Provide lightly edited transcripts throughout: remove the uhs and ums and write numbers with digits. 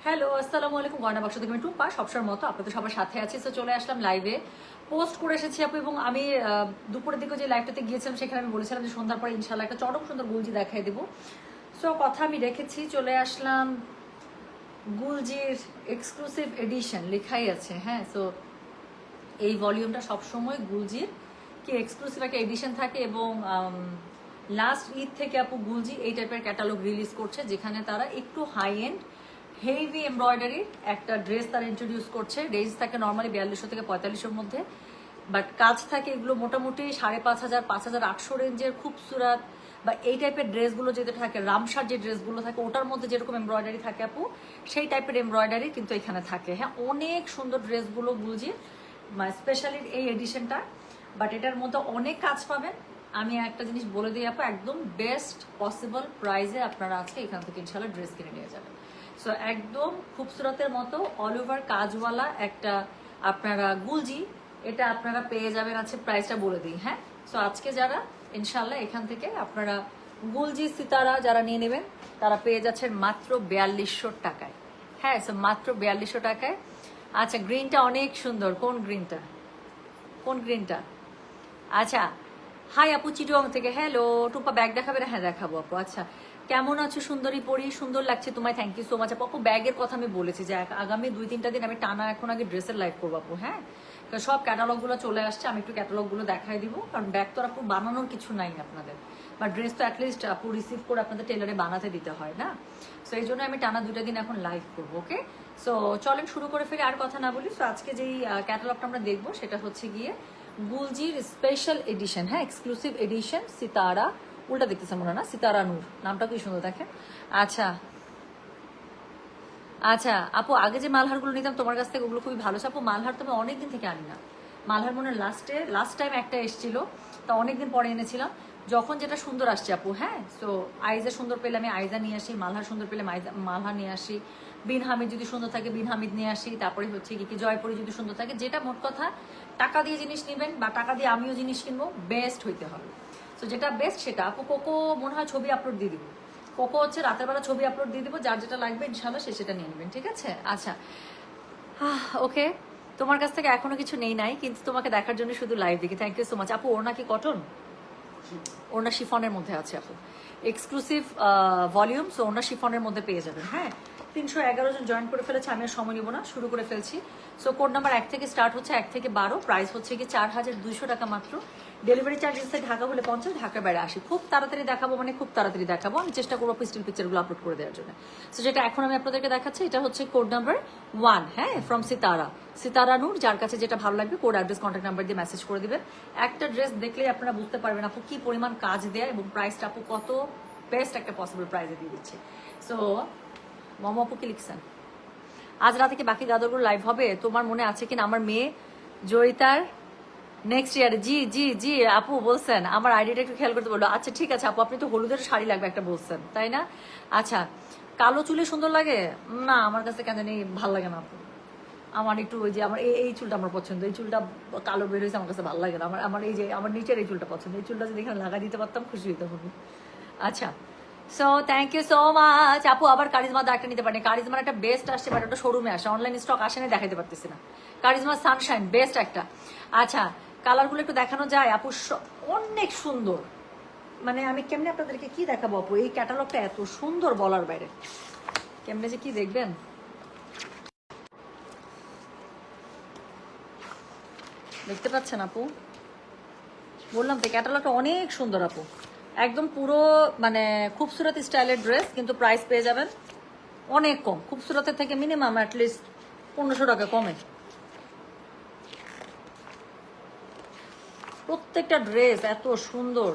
Hello, আসসালামু আলাইকুম। গয়না বাক্স থেকে আমি টুম্পা, সবসময়ের মতো আপনাদের সবার সাথে আছি। তো চলে আসলাম লাইভে, পোস্ট করে এসেছি আপু। এবং আমি দুপুরের দিকে যে লাইভটাতে গিয়েছিলাম সেখানে আমি বলেছিলাম যে সন্ধ্যার পরে ইনশাল্লাহ একটা চরম সুন্দর গুলজি দেখাই দেবো। সো কথা আমি রেখেছি, চলে আসলাম। গুলজির এক্সক্লুসিভ এডিশন লেখাই আছে, হ্যাঁ। সো এই ভলিউমটা সবসময় গুলজির কি এক্সক্লুসিভ একটা এডিশন থাকে। এবং লাস্ট ঈদ থেকে আপু গুলজি এই টাইপের ক্যাটালগ রিলিজ করছে, যেখানে তারা একটু হাই এন্ড হেভি এমব্রয়ডারির একটা ড্রেস তারা ইন্ট্রোডিউস করছে। রেঞ্জ থাকে নর্মালি 4200 থেকে 4500 মধ্যে, বাট কাজ থাকে এগুলো মোটামুটি 5500 5800 রেঞ্জের খুবসুরাত বা এই টাইপের ড্রেসগুলো যেটা থাকে, রামসার যে ড্রেসগুলো থাকে ওটার মধ্যে যেরকম এমব্রয়ডারি থাকে আপু, সেই টাইপের এমব্রয়ডারি কিন্তু এখানে থাকে। হ্যাঁ, অনেক সুন্দর ড্রেসগুলো গুলজির স্পেশালি এই এডিশনটা, বাট এটার মধ্যে অনেক কাজ পাবেন। আমি একটা জিনিস বলে দিই আপু, একদম বেস্ট পসিবল প্রাইসে আপনারা আজকে এখান থেকে ইনশাল্লাহ ড্রেস কিনে নিয়ে যাবেন। সো একদম খুবসুরতের মতো অল ওভার কাজওয়ালা একটা আপনারা গুলজি, এটা আপনারা পেয়ে যাবেন। আছে প্রাইসটা বলে দিই, হ্যাঁ। সো আজকে যারা ইনশাল্লাহ এখান থেকে আপনারা গুলজি সিতারা যারা নিয়ে নেবেন তারা পেয়ে যাচ্ছেন মাত্র 4200 টাকায়। হ্যাঁ, সো মাত্র 4200 টাকায়। আচ্ছা, গ্রিনটা অনেক সুন্দর। কোন গ্রিনটা? কোন গ্রিনটা? আচ্ছা, হাই আপু চিটুয়াং থেকে। হ্যালো টুপা, ব্যাগ দেখাবে না? হ্যাঁ দেখাবো আপু। আচ্ছা, কেমন আছো সুন্দরী পরি? সুন্দর লাগছে তোমায়, থ্যাংক ইউ সো মাচ আপু। ব্যাগের কথা আমি বলেছি যে আগামী 2-3টা দিন আমি টানা এখন আগে ড্রেসের লাইভ করবো আপু, হ্যাঁ। কারণ সব ক্যাটালগুলো চলে আসছে, আমি একটু ক্যাটালগুলো দেখাই দিব। কারণ ব্যাগ তো আর আপু বানানোর কিছু নাই আপনাদের, বা ড্রেস তো অ্যাটলিস্ট আপু রিসিভ করে আপনাদের টেলারে বানাতে দিতে হয় না। সো এই জন্য আমি টানা 2টা দিন এখন লাইভ করবো, ওকে। সো চলেন শুরু করে ফেলে, আর কথা না বলি। সো আজকে যেই ক্যাটালগটা আমরা দেখবো সেটা হচ্ছে গিয়ে গুলজির স্পেশাল এডিশন, হ্যাঁ, এক্সক্লুসিভ এডিশন সিতারা। উল্টা দেখতেছে মনে হয় না, সিতারা নূর নামটা কি সুন্দর দেখেন। আচ্ছা আচ্ছা আপু, আগে যে মালহারগুলো নিতাম তোমার কাছ থেকে ওগুলো খুবই ভালো ছিল আপু। মালহার তো আমি অনেকদিন থেকে আনি না। মালহার মনে লাস্ট টাইম একটা এসেছিল, তা অনেকদিন পরে এনেছিলাম, যখন যেটা সুন্দর আসছে আপু। হ্যাঁ, সো আইজা সুন্দর পেলে আমি আইজা নিয়ে আসি, মালহার সুন্দর পেলে মালহার নিয়ে আসি, বিন হামিদ যদি সুন্দর থাকে বিন হামিদ নিয়ে আসি, তারপরে হচ্ছে কি জয়পুরি যদি সুন্দর থাকে। যেটা মোট কথা, টাকা দিয়ে জিনিস নেবেন বা টাকা দিয়ে আমিও জিনিস কিনবো, বেস্ট হইতে হবে। সো যেটা বেস্ট সেটা আপু। কোকো মনে হয় ছবি আপলোড দিয়ে দিব। কোকো হচ্ছে রাতের বেলা ছবি আপলোড দিয়ে দিব, যার যেটা লাগবে ইনশাল্লাহ সে সেটা নিয়ে নেবেন, ঠিক আছে। আচ্ছা, ওকে। তোমার কাছ থেকে এখনো কিছু নেই নাই, কিন্তু তোমাকে দেখার জন্য শুধু লাইভ দেখি। থ্যাংক ইউ সো মাচ আপু। ওর নাকি কটন, ওনা শিফনের মধ্যে আছে আপু, এক্সক্লুসিভ ভলিউম। সো ওনা শিফনের মধ্যে পেয়ে যাবেন, হ্যাঁ। 311 জন জয়েন করে ফেলেছে, আমি আর সময় নিব না, শুরু করে ফেলছি। সো কোড নাম্বার 1 থেকে স্টার্ট হচ্ছে, 1 থেকে 12, প্রাইস হচ্ছে কি 4200 টাকা মাত্র। ডেলিভারি চার্জ এসে ঢাকা হলে 50, ঢাকার বাইরে 80। খুব তাড়াতাড়ি দেখাবো, মানে খুব তাড়াতাড়ি দেখাবো। আমি চেষ্টা করবো স্টিল পিকচারগুলো আপলোড করে দেওয়ার জন্য। সো যেটা এখন আমি আপনাদেরকে দেখাচ্ছি, এটা হচ্ছে কোড নাম্বার 1, হ্যাঁ, ফ্রম সিতারা নূর। যার কাছে যেটা ভালো লাগবে কোড অ্যাড্রেস কন্ট্যাক্ট নাম্বার দিয়ে মেসেজ করে দিবেন। একটা ড্রেস দেখলেই আপনারা বুঝতে পারবেন আপু কি পরিমাণ কাজ দেয় এবং প্রাইসটা আপু কত বেস্ট একটা পসিবল প্রাইসে দিয়ে দিচ্ছে। সো মম আপু কি লিখছেন? আজ রাতে কি বাকি দাদরগুলো লাইভ হবে? তোমার মনে আছে কিনা আমার মেয়ে জয়িতার নেক্সট ইয়ারে? জি জি জি আপু বলছেন, আমার আইডিটা একটু খেয়াল করতে বললো। আচ্ছা ঠিক আছে আপু, আপনি তো হলুদের শাড়ি লাগবে একটা বলছেন, তাই না? আচ্ছা, কালো চুলে সুন্দর লাগে না? আমার কাছে কেন জানি ভালো লাগে না আপু। আমার একটু ওই যে আমার এই চুলটা আমার পছন্দ, এই চুলটা কালো বের হয়েছে, আমার কাছে ভালো লাগে না। আমার আমার এই যে আমার নিচের এই চুলটা পছন্দ, এই চুলটা যদি এখানে লাগা দিতে পারতাম খুশি হইতে হবে। আচ্ছা, so thank you so much আপু। আবার কারিজমা একটা নিতে পারেন, কারিজমার একটা বেস্ট আসছে, বাট ওটা শোরুমে আসে, অনলাইন স্টক আসে না, দেখাতে পারতেছি না। কারিজমা সানশাইন বেস্ট একটা। আচ্ছা, কালারগুলো একটু দেখানো যায় আপু? অনেক সুন্দর। মানে আমি কেমনে আপনাদেরকে কি দেখাবো আপু, এই ক্যাটালগটা এত সুন্দর বলার বাইরে। কেমনে যে কি দেখবেন, দেখতে পাচ্ছেন আপু? বললাম তো ক্যাটালগটা অনেক সুন্দর আপু, একদম পুরো মানে খুবসুরত স্টাইলের ড্রেস, কিন্তু প্রাইস পেয়ে যাবেন অনেক কম। খুবসুরতের থেকে মিনিমাম অ্যাটলিস্ট 1500 টাকা কমে। প্রত্যেকটা ড্রেস এত সুন্দর।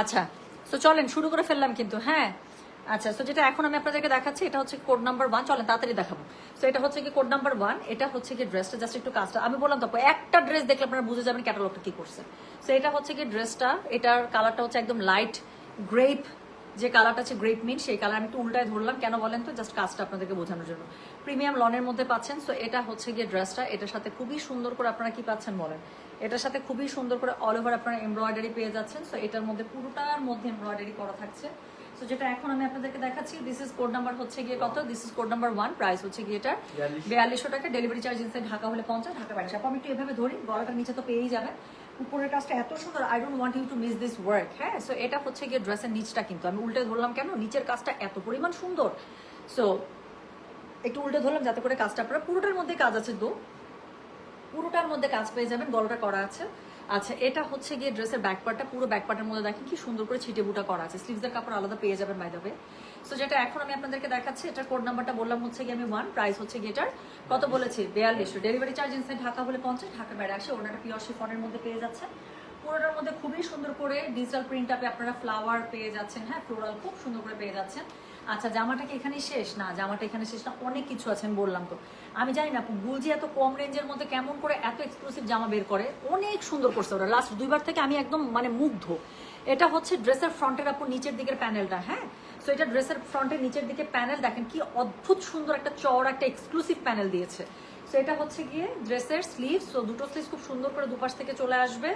আচ্ছা, তো চলেন শুরু করে ফেললাম কিন্তু, হ্যাঁ। আচ্ছা, তো যেটা এখন আমি আপনাদেরকে দেখাচ্ছি এটা হচ্ছে কোড নাম্বার 1। চলেন তাড়াতাড়ি দেখাবো। তো এটা হচ্ছে কি কোড নাম্বার 1, এটা হচ্ছে কি ড্রেসটা জাস্ট একটু কাজটা আমি বললাম তো একটা ড্রেস দেখলে আপনারা বুঝে যাবেন ক্যাটালগটা কি করছে। তো এটা হচ্ছে কি ড্রেসটা, এটার কালারটা হচ্ছে একদম লাইট গ্রেপ, যে কালারটা আছে গ্রেপ মিন্ট, সেই কালার আমি একটু উল্টায় ধরলাম কেন বলেন তো, জাস্ট কাজটা আপনাদেরকে বোঝানোর জন্য। প্রিমিয়াম লনের মধ্যে পাচ্ছেন। সো এটা হচ্ছে গিয়ে ড্রেসটা, এটার সাথে খুবই সুন্দর করে আপনারা কি পাচ্ছেন বলেন, এটার সাথে খুবই সুন্দর করে অল ওভার আপনারা এমব্রয়ডারি পেয়ে যাচ্ছেন। সো এটার মধ্যে পুরোটার মধ্যে এমব্রয়ডারি করা থাকছে। তো যেটা এখন আমি আপনাদেরকে দেখাচ্ছি, দিস ইজ কোড নাম্বার হচ্ছে গিয়ে কত, this is code number 1, price হচ্ছে গিয়ে এটার 4200 টাকা, ডেলিভারি চার্জ ইনসাইড ঢাকা হলে 50, ঢাকা বাইরে। আপু আমি একটু এভাবে ধরি, গলাটার নিচে তো পেয়েই যাবেন। উপরের কাজটা এত সুন্দর, I don't want you to miss this work. হ্যাঁ, সো এটা হচ্ছে গিয়ে ড্রেসের নিচটা, কিন্তু আমি উল্টে ধরলাম কেন, নিচের কাজটা এত পরিমাণ সুন্দর। সো একটু উল্টে ধরলাম যাতে করে কাজটা আপনারা, পুরোটার মধ্যে কাজ আছে, পুরোটার মধ্যে কাজ পেয়ে যাবেন, গলাটা করা আছে। আচ্ছা, এটা হচ্ছে গিয়ে ড্রেসের ব্যাক পার্টটা, পুরো ব্যাক পার্টের মধ্যে দেখেন কি সুন্দর করে ছিটে বুটা করা আছে, স্লিভসের কাপড় আলাদা পেয়ে যাবেন বাই দ্য ওয়ে। সো যেটা এখন আমি আপনাদেরকে দেখাচ্ছি, এটার কোড নাম্বারটা বললাম হচ্ছে গিয়ে আমি 1, প্রাইস হচ্ছে গিয়ে এটার কত বলেছি 4200, ডেলিভারি চার্জ ইনসাইড ঢাকা হলে 50, ঢাকার বাইরে আসে। ওনাটা পিওর শিফনের মধ্যে পেয়ে যাচ্ছে, পুরোটার মধ্যে খুবই সুন্দর করে ডিজিটাল প্রিন্ট আপে আপনারা ফ্লাওয়ার পেয়ে যাচ্ছেন, হ্যাঁ ফ্লোরাল খুব সুন্দর করে পেয়ে যাচ্ছেন। আচ্ছা, জামাটা কি এখানেই শেষ? না, জামাটা এখানে শেষ না, অনেক কিছু আছেন বললাম তো। আমি জানি না গুলজি এত কম রেঞ্জের মধ্যে কেমন করে এত এক্সক্লুসিভ জামা বের করে, অনেক সুন্দর করছে ওরা। লাস্ট 2বার থেকে আমি একদম মানে মুগ্ধ। এটা হচ্ছে ড্রেসের ফ্রন্টের আপু নিচের দিকের প্যানেলটা, হ্যাঁ। সো এটা ড্রেসের ফ্রন্টের নিচের দিকে প্যানেল, দেখেন কি অদ্ভুত সুন্দর একটা চওড়া একটা এক্সক্লুসিভ প্যানেল দিয়েছে। সো এটা হচ্ছে গিয়ে ড্রেসের স্লিভস। সো দুটো স্লিভস খুব সুন্দর করে দুপাশ থেকে চলে আসবে।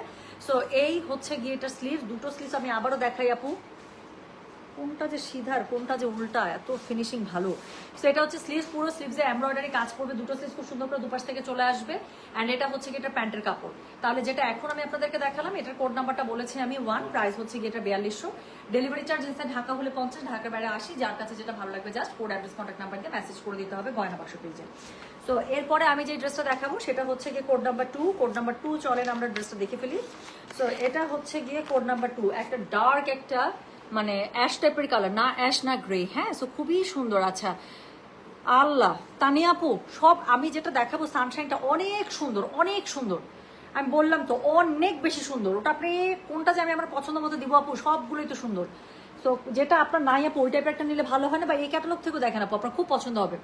সো এই হচ্ছে গিয়ে এটা স্লিভস, দুটো স্লিভস আমি আবারও দেখাই আপু, কোনটা যে সিধার কোনটা যে উল্টা, এত ফিনিশিং ভালো। সো এটা হচ্ছে স্লিভস, পুরো স্লিভসে এমব্রয়ডারি কাজ করবে, দুটো স্লিভস খুব সুন্দর করে দুপাশ থেকে চলে আসবে। অ্যান্ড এটা হচ্ছে কি এটা প্যান্টের কাপড়। তাহলে যেটা এখন আমি আপনাদেরকে দেখালাম, এটার কোড নাম্বারটা বলেছি আমি 1, প্রাইস হচ্ছে কি এটা 4200, ডেলিভারি চার্জ ইনসাইড ঢাকা হলে 50, ঢাকার বাইরে 80। যার কাছে যেটা ভালো লাগবে just code address contact number দিয়ে মেসেজ করে দিতে হবে গয়না বাক্স পেজে। সো এরপরে আমি যে ড্রেসটা দেখাবো সেটা হচ্ছে গিয়ে কোড নাম্বার 2, কোড নাম্বার 2 চলেন আমরা ড্রেসটা দেখে ফেলি। সো এটা হচ্ছে গিয়ে কোড নাম্বার 2, একটা ডার্ক একটা মানে অ্যাশ টাইপের কালার, না অ্যাশ না গ্রে, হ্যাঁ। সো খুবই সুন্দর। আচ্ছা আল্লাহ, তানিয়া আপু সব আমি যেটা দেখাবো সানশাইনটা অনেক সুন্দর, অনেক সুন্দর। আমি বললাম তো অনেক বেশি সুন্দর। ওটা আপনি কোনটা যে আমি আমার পছন্দ মতো দিব আপু, সবগুলোই তো সুন্দর। তো যেটা আপনার নাই আপু ওই টাইপের একটা নিলে ভালো হয় না, বা এই ক্যাটালগ থেকেও দেখেন আপু, আপনার খুব পছন্দ হবে।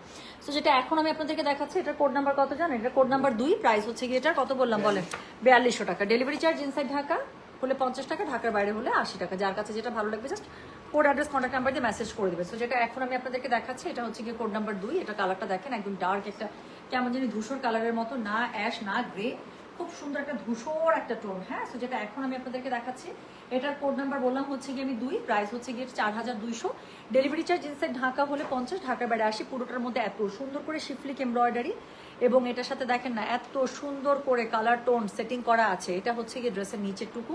তো যেটা এখন আমি আপনাদেরকে দেখাচ্ছি, এটার কোড নাম্বার কত জানেন? এটা কোড নাম্বার 2, প্রাইস হচ্ছে গিয়ে এটার কত বললাম বলেন 4200 টাকা, ডেলিভারি চার্জ ইনসাইড ঢাকা হলে 50 টাকা, ঢাকার বাইরে হলে 80 টাকা। যার কাছে যেটা ভালো লাগবে just code address contact number দিয়ে মেসেজ করে দেবে। সো যেটা এখন আমি আপনাদেরকে দেখাচ্ছি, এটা হচ্ছে গিয়ে কোড নাম্বার 2, এটা কালারটা দেখেন একদম ডার্ক একটা কেমন জানি ধূসর কালারের মতো, না অ্যাশ না গ্রে, খুব সুন্দর একটা ধূসর একটা টোন, হ্যাঁ। সো যেটা এখন আমি আপনাদেরকে দেখাচ্ছি, এটার কোড নাম্বার বললাম হচ্ছে গিয়ে আমি 2, প্রাইস হচ্ছে গিয়ে 4200, ডেলিভারি চার্জ ইনসাইড ঢাকা হলে 50, ঢাকার বাইরে 80। পুরোটার মধ্যে এত সুন্দর করে শিফলিক এমব্রয়ডারি, এবং এটার সাথে দেখেন না এত সুন্দর করে কালার টোন সেটিং করা আছে। এটা হচ্ছে গিয়ে ড্রেসের নিচের টুকু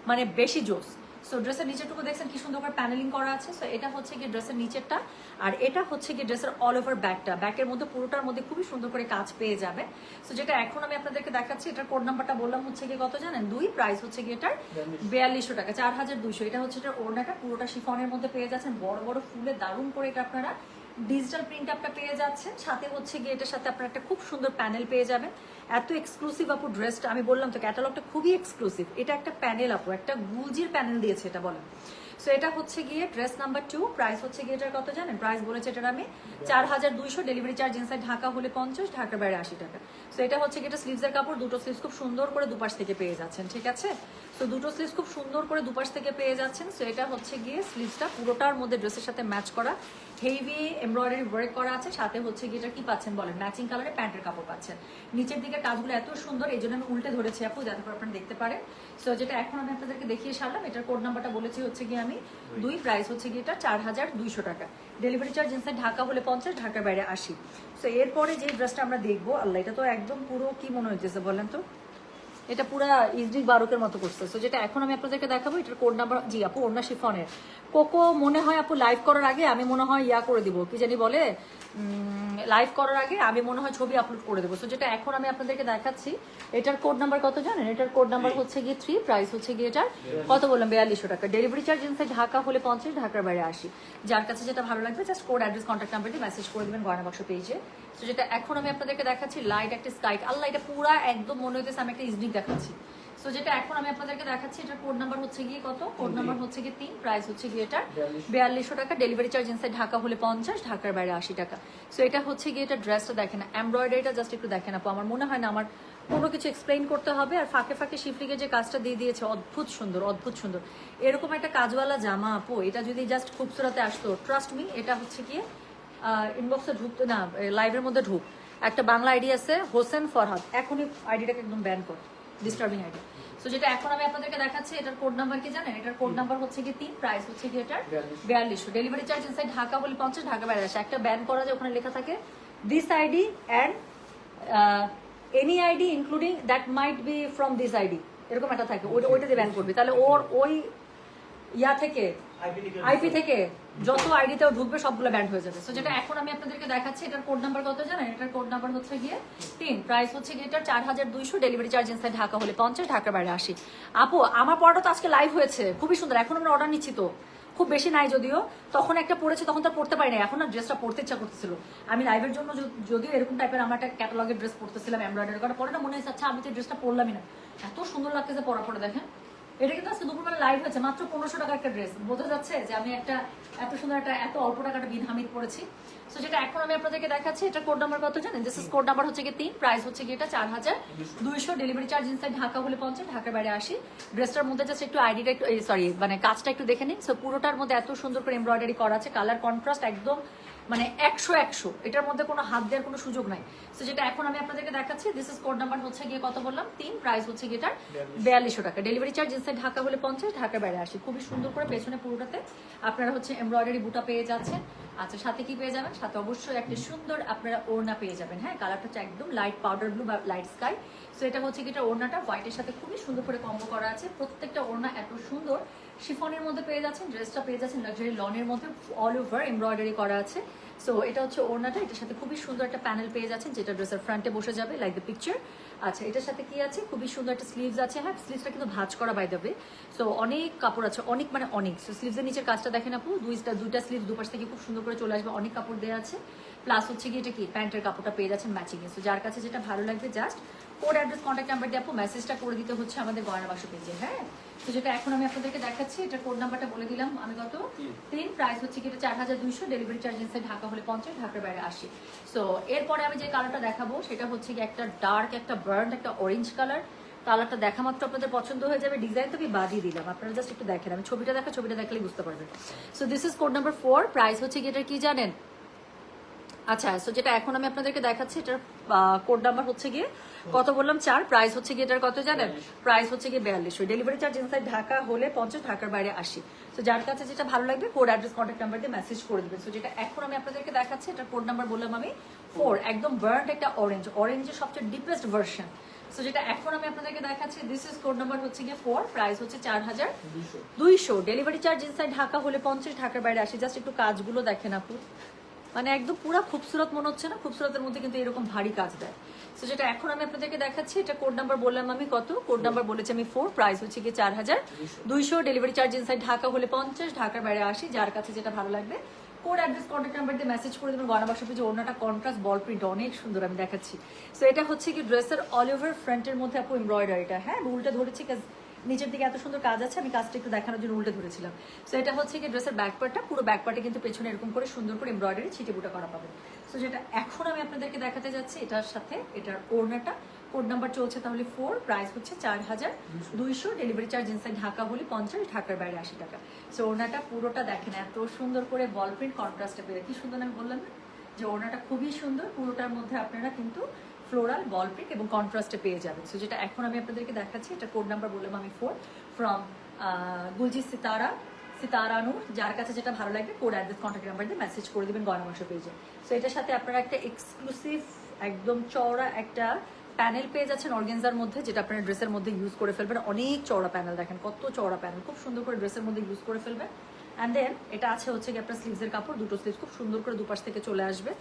মানে বেশি জোস। সো ড্রেসের নিচের টুকু দেখছেন কি সুন্দর করে প্যানেলিং করা আছে। সো এটা হচ্ছে গিয়ে ড্রেসের নিচেরটা, আর এটা হচ্ছে গিয়ে ড্রেসের অল ওভার ব্যাকটা, ব্যাকের মধ্যে পুরোটার মধ্যে খুবই সুন্দর করে কাজ পেয়ে যাবে। সো যেটা এখন আমি আপনাদেরকে দেখাচ্ছি, এটার কোড নাম্বারটা বললাম হচ্ছে গিয়ে কত জানেন 2, প্রাইস হচ্ছে গিয়ে এটার 4200 টাকা, 4200। এটা হচ্ছে এটার ওড়নাটা, পুরোটা শিফনের মধ্যে পেয়ে যাচ্ছেন, বড় বড় ফুলে দারুণ করে এটা আপনারা ডিজিটাল প্রিন্ট আপটা পেয়ে যাচ্ছেন। সাথে হচ্ছে গিয়ে এটার সাথে আপনারা একটা খুব সুন্দর প্যানেল পেয়ে যাবেন। এত এক্সক্লুসিভ আপু ড্রেসটা, আমি বললাম তো ক্যাটালগটা খুবই এক্সক্লুসিভ। এটা একটা প্যানেল আপু, একটা গুলজির প্যানেল দিয়েছে এটা বলেন। সো এটা হচ্ছে গিয়ে ড্রেস নাম্বার 2, প্রাইস হচ্ছে গিয়ে এটার কত জানেন? প্রাইস বলেছে এটার আমি 4200, ডেলিভারি চার্জ ইনসাইড ঢাকা হলে 50, ঢাকার বাইরে 80 টাকা। সো এটা হচ্ছে গিয়ে এটা স্লিভসের কাপড়, দুটো স্লিভস খুব সুন্দর করে দুপাশ থেকে পেয়ে যাচ্ছেন, ঠিক আছে। সো দুটো স্লিভস খুব সুন্দর করে দুপাশ থেকে পেয়ে যাচ্ছেন। সো এটা হচ্ছে গিয়ে স্লিভসটা পুরোটার মধ্যে ড্রেসের সাথে ম্যাচ করা, হেভি এমব্রয়ডারি ওয়ার্ক করা আছে। সাথে হচ্ছে গিয়ে এটা কি পাচ্ছেন বলেন, ম্যাচিং কালারে প্যান্টের কাপড় পাচ্ছেন। নিচের দিকে কাজগুলো এত সুন্দর, এই জন্য আমি উল্টে ধরেছি আপু যাতে করে আপনারা দেখতে পারেন। সো যেটা এখন আমি আপনাদেরকে দেখিয়ে সারলাম, এটার কোড নাম্বারটা বলেছি হচ্ছে গিয়ে আমি 2, প্রাইস হচ্ছে গিয়ে এটা 4200 টাকা, ডেলিভারি চার্জ ইনসাইড ঢাকা হলে 50, ঢাকার বাইরে 80। সো এরপরে যে ড্রেসটা আমরা দেখবো, আল্লাহ এটা তো একদম পুরো কি মনে হইতেছে বলেন তো, এটা পুরা ইজরিক বারুকের মতো করছে। সো যেটা এখন আমি আপনাদেরকে দেখাবো, এটার কোড নাম্বার, জি আপু ওড়না শিফনের কোকো মনে হয় আপু লাইভ করার আগে আমি মনে হয় ইয়া করে দিব, কি জানি বলে, লাইভ করার আগে আমি মনে হয় ছবি আপলোড করে দেবো। সো যেটা এখন আমি আপনাদেরকে দেখাচ্ছি, এটার কোড নাম্বার কত জানেন? এটার কোড নাম্বার হচ্ছে গিয়ে 3, প্রাইস হচ্ছে গিয়ে এটার কত বললাম 4200 টাকা, ডেলিভারি চার্জ ইনসাইড ঢাকা হলে 50, ঢাকার বাইরে 80। যার কাছে যেটা ভালো লাগবে just code address contact number দিয়ে মেসেজ করে দেবেন গয়না বাক্স পেজে। তো যেটা এখন আমি আপনাদেরকে দেখাচ্ছি, লাইট একটা স্কাই, আল্লাহ এটা পুরা একদম মনে হইতেছে আমি একটা ইজনিক দেখাচ্ছি। সো যেটা এখন আমি আপনাদেরকে দেখাচ্ছি, এটার কোড নাম্বার হচ্ছে গিয়ে কত? কোড নাম্বার হচ্ছে গিয়ে 3, প্রাইস হচ্ছে গিয়ে এটা 4200 টাকা, ডেলিভারি চার্জ ইনসাইড ঢাকা হলে 50, ঢাকার বাইরে 80 টাকা। সো এটা হচ্ছে গিয়ে এটা ড্রেসটা দেখেন, এমব্রয়ডারিটা জাস্ট একটু দেখেন আপু, আমার মনে হয় না আমার কোনো কিছু এক্সপ্লেইন করতে হবে। আর ফাঁকে ফাঁকে শিফলিকে যে কাজটা দিয়ে দিয়েছে অদ্ভুত সুন্দর, অদ্ভুত সুন্দর। এরকম একটা কাজওয়ালা জামা আপু, এটা যদি জাস্ট খুবসুরতে আসতো, ট্রাস্ট মি, এটা হচ্ছে গিয়ে ইনবক্সে ঢুকতো না, লাইভের মধ্যে ঢুক, একটা বাংলা আইডি আছে হোসেন ফরহাদ, এখনই আইডিটাকে একদম ব্যান কর, ডিস্টার্বিং আইডিয়া। সো যেটা এখন আমি আপনাদেরকে দেখাচ্ছি, এটার কোড নাম্বার কি জানেন? এটার কোড নাম্বার হচ্ছে কি 3, প্রাইস হচ্ছে কি এটার 4200। ডেলিভারি চার্জ ইনসাইড ঢাকা বলে 50, ঢাকা বাইরে আসে। একটা ব্যান করা যায়, ওখানে লেখা থাকে this ID and any ID including that might be from this ID, এরকম একটা থাকে, ওইটা দিয়ে ব্যান করবে। তাহলে ওর ওই ইয়া থেকে আইপি থেকে যত আইডিতেও ঢুকবে সবগুলো ব্যান্ড হয়ে যাবে। সো যেটা এখন আমি আপনাদেরকে দেখাচ্ছি, এটার কোড নাম্বার কত জানেন? এটার কোড নাম্বার হচ্ছে গিয়ে 3, প্রাইস হচ্ছে গিয়ে এটার 4200, ডেলিভারি চার্জ ইনসাইড ঢাকা হলে 50, ঢাকার বাইরে 80। আপু আমার পড়াটা তো আজকে লাইভ হয়েছে, খুবই সুন্দর। এখন আমরা অর্ডার নিচ্ছি, তো খুব বেশি নাই যদিও, তখন একটা পড়েছে, তখন তো পড়তে পারি না, এখন না ড্রেসটা পড়তে ইচ্ছা করতেছিল। আমি লাইভের জন্য যদিও এরকম টাইপের আমরা একটা ক্যাটালগের ড্রেস পড়তেছিলাম এমব্রয়ডারি করা, পরে না মনে হয়েছে আচ্ছা আমি তো ড্রেসটা পরলামই না, এত সুন্দর লাগতেছে পরা পরে। দেখেন এটা কিন্তু আজকে দুপুরবেলা লাইভ হয়েছে, মাত্র 1500 টাকা একটা ড্রেস। বোঝা যাচ্ছে যে আমি একটা এত সুন্দর একটা এত অল্প টাকাটা বিন হামিদ পড়েছি। সো যেটা এখন আমি আপনাদেরকে দেখাচ্ছি, এটা কোড নাম্বার কত জানেন? দিস ইজ কোড নাম্বার হচ্ছে কি 3, প্রাইস হচ্ছে কি এটা 4200, ডেলিভারি চার্জ ইনসাইড ঢাকা হলে 50, ঢাকার বাইরে 80। ড্রেসটার মধ্যে জাস্ট একটু আইডিটা একটু সরি মানে কাজটা একটু দেখে নিন। সো পুরোটার মধ্যে এত সুন্দর করে এমব্রয়ডারি করা আছে, কালার কন্ট্রাস্ট একদম মানে 100, এটার মধ্যে কোনো হাত দেওয়ার কোনো সুযোগ নাই। সো যেটা এখন আমি আপনাদেরকে দেখাচ্ছি, দিস ইজ কোড নাম্বার হচ্ছে গিয়ে কত বললাম 3, প্রাইস হচ্ছে গিয়ে এটার 4200 টাকা, ডেলিভারি চার্জ ইনসাইড ঢাকা হলে 50, ঢাকার বাইরে 80। খুবই সুন্দর করে পেছনে পুরোটাতে আপনারা হচ্ছে এমব্রয়ডারি বুটা পেয়ে যাচ্ছেন। আচ্ছা সাথে কি পেয়ে যাবেন? সাথে অবশ্যই একটা সুন্দর আপনারা ওড়না পেয়ে যাবেন। হ্যাঁ, কালারটা হচ্ছে একদম লাইট পাউডার ব্লু বা লাইট স্কাই। সো এটা হচ্ছে কি এটা ওড়নাটা হোয়াইটের সাথে খুবই সুন্দর করে কম্বো করা আছে। প্রত্যেকটা ওড়না এত সুন্দর শিফনের মধ্যে পেয়ে যাচ্ছেন, ড্রেসটা পেয়ে যাচ্ছেন লাক্সারি লনের মধ্যে, অল ওভার এমব্রয়ডারি করা আছে। সো এটা হচ্ছে ওড়নাটা, এটার সাথে খুবই সুন্দর একটা প্যানেল পেয়ে যাচ্ছেন যেটা ড্রেসের ফ্রন্টে বসে যাবে লাইক দ্য পিকচার। আচ্ছা এটার সাথে কি আছে? খুবই সুন্দর একটা স্লিভস আছে। হ্যাঁ, স্লিভসটা কিন্তু ভাঁজ করা বাই দ্য ওয়ে। সো অনেক কাপড় আছে, অনেক মানে অনেক। সো স্লিভসের নিচের কাজটা দেখেন আপু, দুইটা স্লিভ দুপাশ থেকে খুব সুন্দর করে চলে আসবে, অনেক কাপড় দেওয়া আছে। প্লাস হচ্ছে কি এটা কি প্যান্টের কাপড়টা পেয়ে যাচ্ছেন ম্যাচিং এ। সো যার কাছে যেটা ভালো লাগবে just code address contact number দিয়ে আপু মেসেজটা করে দিতে হচ্ছে আমাদের গয়না বাক্স পেজে। হ্যাঁ, তো যেটা এখন আমি আপনাদেরকে দেখাচ্ছি, এটা কোড নাম্বারটা বলে দিলাম আমি কত 3, প্রাইস হচ্ছে কি এটা 4200, ডেলিভারি চার্জ ইনসাইড ঢাকা হলে 50, ঢাকার বাইরে 80। সো এরপরে আমি যে কালারটা দেখাবো সেটা হচ্ছে কি একটা ডার্ক একটা বার্ন একটা অরেঞ্জ কালার। কালারটা দেখা মাত্র আপনাদের পছন্দ হয়ে যাবে। ডিজাইন তো আমি বাদিয়ে দিলাম, আপনারা জাস্ট একটু দেখেন, আমি ছবিটা দেখলেই বুঝতে পারবেন। So this is code number 4, price হচ্ছে কি এটার কি জানেন? আচ্ছা সো যেটা এখন আমি আপনাদেরকে দেখাচ্ছি, এটার কোড নাম্বার হচ্ছে গিয়ে কত বললাম 4, প্রাইস হচ্ছে গিয়ে এটার কত জানেন? প্রাইস হচ্ছে গিয়ে 4200, ডেলিভারি চার্জ ইনসাইড ঢাকা হলে 50, ঢাকার বাইরে 80। তো যার কাছে যেটা ভালো লাগবে কোড অ্যাড্রেস কন্ট্যাক্ট নাম্বার দিয়ে মেসেজ করে দেবেন। সো যেটা এখন আমি আপনাদেরকে দেখাচ্ছি, এটার কোড নাম্বার বললাম আমি 4, একদম বার্ন্ড একটা অরেঞ্জের সবচেয়ে ডিপেস্ট ভার্সন। সো যেটা এখন আমি আপনাদেরকে দেখাচ্ছি, দিস ইজ কোড নাম্বার হচ্ছে গিয়ে 4, প্রাইস হচ্ছে 4200, ডেলিভারি চার্জ ইনসাইড ঢাকা হলে 50, ঢাকার বাইরে 80। জাস্ট একটু কাজগুলো দেখেন আপু, মানে একদম পুরো খুবসুরত মনে হচ্ছে না? খুবসুরতের মধ্যে কিন্তু এরকম ভারী কাজ দেয়। সো যেটা এখন আমি আপনাদেরকে দেখাচ্ছি, এটা কোড নাম্বার বললাম আমি কত? কোড নাম্বার বলেছি আমি 4, প্রাইস হচ্ছে গিয়ে 4200, ডেলিভারি চার্জ ইনসাইড ঢাকা হলে 50, ঢাকার বাইরে 80। যার কাছে যেটা ভালো লাগবে কোড অ্যাড্রেস কন্ট্যাক্ট নাম্বার দিয়ে মেসেজ করে দেবেন। গয়না বাক্স পেজে ওড়নাটা কন্ট্রাস্ট বল প্রিন্ট অনেক সুন্দর আমি দেখাচ্ছি। সো এটা হচ্ছে কি ড্রেসের অল ওভার ফ্রন্টের মধ্যে আপু এমব্রয়ডারিটা, হ্যাঁ উল্টা ধরেছি নিচের দিকে এত সুন্দর কাজ আছে, আমি কাজটা একটু দেখানোর জন্য উল্টে ধরেছিলাম। সো এটা হচ্ছে কি ড্রেসের ব্যাক পার্টটা, পুরো ব্যাক পার্টে কিন্তু পেছনে এরকম করে সুন্দর করে এমব্রয়ডারি ছিটে বুটা করা পাবেন। সো যেটা এখন আমি আপনাদেরকে দেখাতে যাচ্ছি, এটার সাথে এটার ওড়নাটা কোড নাম্বার চলছে তাহলে 4, প্রাইস হচ্ছে 4200, ডেলিভারি চার্জ ইনসাইড ঢাকা হলে 50, ঢাকার বাইরে 80 টাকা। সো ওড়নাটা পুরোটা দেখেন এত সুন্দর করে বল প্রিন্ট কন্ট্রাস্টে পেয়ে, কি সুন্দর আমি বললাম না যে ওড়নাটা খুবই সুন্দর। পুরোটার মধ্যে আপনারা কিন্তু ফ্লোরাল বল প্রিন্ট এবং কন্ট্রাস্টে পেয়ে যাবেন। সো যেটা এখন আমি আপনাদেরকে দেখাচ্ছি, এটা কোড নাম্বার বললাম আমি 4, ফ্রম গুলজি সিতারানু। যার কাছে যেটা ভালো লাগবে কোড অ্যাড্রেস কন্ট্যাক্ট নাম্বার দিয়ে মেসেজ করে দেবেন গয়না বাক্স পেজে। সো এটার সাথে আপনারা একটা এক্সক্লুসিভ একদম চওড়া একটা প্যানেল পেয়ে যাচ্ছেন অর্গেনজার মধ্যে, যেটা আপনার ড্রেসের মধ্যে ইউজ করে ফেলবেন। অনেক চওড়া প্যানেল, দেখেন কত চওড়া প্যানেল, খুব সুন্দর করে ড্রেসের মধ্যে ইউজ করে ফেলবেন। অ্যান্ড দেন এটা আছে হচ্ছে কি আপনার স্লিভসের কাপড়, দুটো স্লিভস খুব সুন্দর করে দুপাশ থেকে চলে আসবে।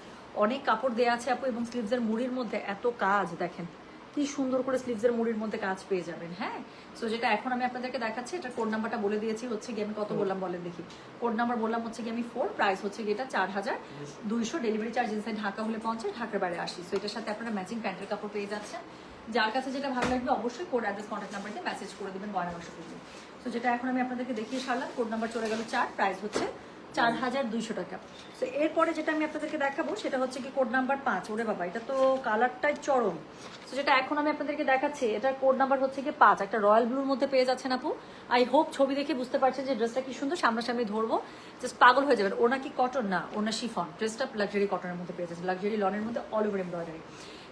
অনেক কাপড় দেওয়া আছে আপু, এবং স্লিভসের মুড়ির মধ্যে এত কাজ দেখেন কি সুন্দর করে স্লিভসের মুড়ির মধ্যে কাজ পেয়ে যাবেন। হ্যাঁ, সো যেটা এখন আমি আপনাদেরকে দেখাচ্ছি, এটা কোড নাম্বারটা বলে দিয়েছি হচ্ছে কি আমি কত বললাম বলেন দেখি। কোড নাম্বার বললাম হচ্ছে কি আমি 4, প্রাইস হচ্ছে কি এটা 4200, ডেলিভারি চার্জ ইনসাইড ঢাকা হলে 50, ঢাকার বাইরে 80। সো এটার সাথে আপনারা ম্যাচিং প্যান্টের কাপড় পেয়ে যাচ্ছেন। যার কাছে যেটা ভালো লাগবে অবশ্যই কোড অ্যাড্রেস কন্ট্যাক্ট নাম্বার দিয়ে মেসেজ করে দেবেন গয়না বাক্স পেজে। সো যেটা এখন আমি আপনাদেরকে দেখিয়ে সারলাম, কোড নাম্বার চলে গেল 4, প্রাইস হচ্ছে 4200 টাকা। তো এরপরে যেটা আমি আপনাদেরকে দেখাবো সেটা হচ্ছে কি কোড নাম্বার 5। ওরে বাবা, এটা তো কালারটাই চরম। তো যেটা এখন আমি আপনাদেরকে দেখাচ্ছি, এটার কোড নাম্বার হচ্ছে কি 5, একটা রয়্যাল ব্লুর মধ্যে পেয়ে যাচ্ছেন আপু। আই হোপ ছবি দেখে বুঝতে পারছেন যে ড্রেসটা কি সুন্দর, সামনাসামনি ধরবো জাস্ট পাগল হয়ে যাবেন। ওনা কি কটন না, ওনা শিফন, ড্রেসটা লাক্সারি কটনের মধ্যে পেয়ে যাচ্ছে, লাক্সারি লনের মধ্যে অল ওভার এমব্রয়ডারি।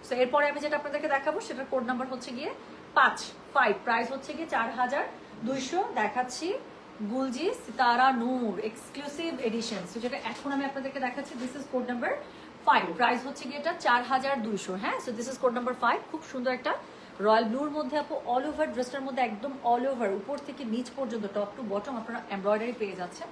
সো এরপরে আমি যেটা আপনাদেরকে দেখাবো সেটার কোড নাম্বার হচ্ছে গিয়ে 5 প্রাইস হচ্ছে কি 4200 দেখাচ্ছি। গুলজি সিতারা নূর এক্সক্লুসিভ এডিশন, যেটা এখন আমি আপনাদেরকে দেখাচ্ছি। This is code number 5, price হচ্ছে কি এটা 4200। হ্যাঁ, so this is code number 5। খুব সুন্দর একটা রয়্যাল ব্লুর মধ্যে আপু অল ওভার ড্রেসটার মধ্যে একদম অল ওভার উপর থেকে নিচ পর্যন্ত টপ টু বটম আপনারা এমব্রয়ডারি পেয়ে যাচ্ছেন।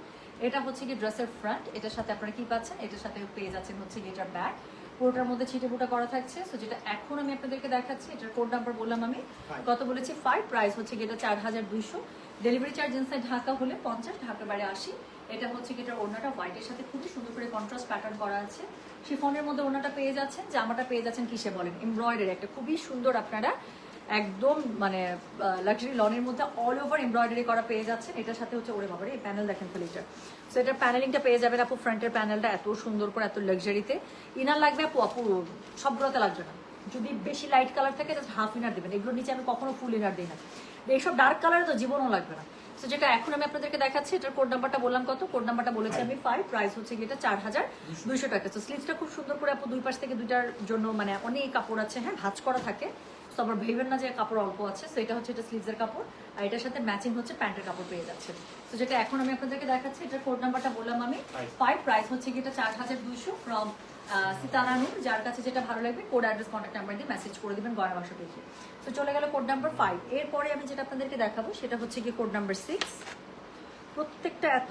এটা হচ্ছে কি ড্রেসের ফ্রন্ট, এটার সাথে আপনারা কি পাচ্ছেন, এটার সাথে পেয়ে যাচ্ছেন হচ্ছে কি এটার ব্যাক। পুরোটার মধ্যে ছিটে ফুটা করা থাকছে। সো যেটা এখন আমি আপনাদেরকে দেখাচ্ছি, এটার কোড নাম্বার বললাম আমি কত বলেছি 5, প্রাইস হচ্ছে কি এটা 4200। ডেলিভারি চার্জ ইনসাইড ঢাকা হলে 50, ঢাকার বাইরে 80। এটা হচ্ছে কি এটার ওড়নাটা হোয়াইটের সাথে খুবই সুন্দর করে কন্ট্রাস্ট প্যাটার্ন করা আছে। শিফনের মধ্যে ওড়নাটা পেয়ে যাচ্ছেন, জামাটা পেয়ে যাচ্ছেন কিসে বলেন, এমব্রয়ডারি একটা খুবই সুন্দর আপনারা একদম মানে লাক্সারি লনের মধ্যে অল ওভার এমব্রয়ডারি করা পেয়ে যাচ্ছে। এটার সাথে হচ্ছে ওরে বাবারে এই প্যানেল দেখেন খালি এটা। সো এটার প্যানেলিংটা পেয়ে যাবেন আপু, ফ্রন্টের প্যানেলটা এত সুন্দর করে এত লাক্সারিতে। ইনার লাগবে আপু, আপু সবগুলোতে লাগবে না, যদি বেশি লাইট কালার থাকে জাস্ট হাফ ইনার দেবেন। এগুলোর নিচে আমি কখনো ফুল ইনার দিই না, এইসব ডার্ক কালারে তো জীবনও লাগবে না। সো যেটা এখন আমি আপনাদেরকে দেখাচ্ছি, এটার কোড নাম্বারটা বললাম কত, কোড নাম্বারটা বলেছি আমি 5, প্রাইস হচ্ছে কি এটা 4200 টাকা। তো স্লিভসটা খুব সুন্দর করে আপু দুই পাশ থেকে দুইটার জন্য মানে অনেক কাপড় আছে, হ্যাঁ ভাঁজ করা থাকে। তো আবার ভেবেন না যে কাপড় অল্প আছে। সো এটা হচ্ছে এটা স্লিভসের কাপড়, আর এটার সাথে ম্যাচিং হচ্ছে প্যান্টের কাপড় পেয়ে যাচ্ছে। তো যেটা এখন আমি আপনাদেরকে দেখাচ্ছি, এটার কোড নাম্বারটা বললাম আমি 5, প্রাইস হচ্ছে কি এটা 4200 ফ্রম সিতারানু। যার কাছে যেটা ভালো লাগবে কোড অ্যাড্রেস কন্ট্যাক্ট নাম্বার দিয়ে মেসেজ করে দিবেন গয়না বাসা পেজে। তো চলে গেল কোড নাম্বার 5। এরপরে আমি যেটা আপনাদেরকে দেখাবো সেটা হচ্ছে কি কোড নাম্বার 6। প্রত্যেকটা এত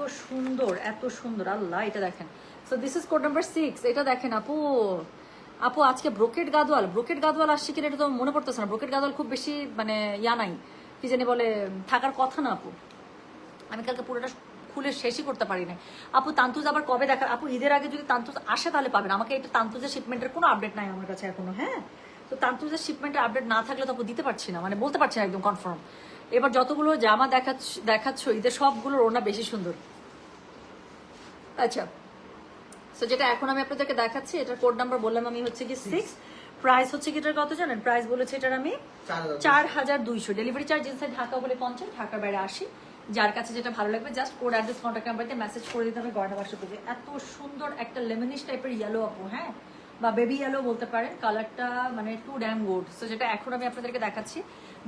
সুন্দর আল্লাহ, এটা দেখেন। So this is code number 6। এটা দেখেন আপু, আপু আজকে ব্রোকেট গাদওয়াল আসছে কিনা এটা তো মনে পড়তেছে না। ব্রোকেট গাদওয়াল খুব বেশি মানে ইয়া নাই, কি জানি বলে, থাকার কথা না আপু। আমি কালকে পুরোটা খুলে শেষই করতে পারি না আপু। তান্তুজ আবার কবে দেখা আপু, ঈদের আগে যদি তান্তুজ আসে তাহলে পাবেন। আমাকে এটা তান্তুজের শিপমেন্টের কোনো আপডেট নাই আমার কাছে এখনো। হ্যাঁ, তো তান্তুজের শিপমেন্টের আপডেট না থাকলে তো আপু দিতে পারছি না, মানে বলতে পারছি না একদম কনফার্ম। এবার যতগুলো জামা দেখাচ্ছ ঈদের সবগুলোর ওড়না বেশি সুন্দর। আচ্ছা, সো যেটা এখন আমি আপনাদেরকে দেখাচ্ছি, এটার কোড নাম্বার বললাম আমি হচ্ছে কি 6, প্রাইস হচ্ছে কি এটার কত জানেন, প্রাইস বলেছে এটার আমি 4200। ডেলিভারি চার্জ ইনসাইড ঢাকা বলে 50, ঢাকার বাইরে 80। যার কাছে যেটা ভালো লাগবে জাস্ট কোড অ্যাড্রেস কন্ট্যাক্ট নাম্বারতে মেসেজ করে দিতে হবে গয়না বাসা পেজে। এত সুন্দর একটা লেমনিশ টাইপের ইয়েলো আপু, হ্যাঁ বা বেবি ইয়েলো বলতে পারেন, কালারটা মানে টু ড্যাম গুড। সো যেটা এখন আমি আপনাদেরকে দেখাচ্ছি,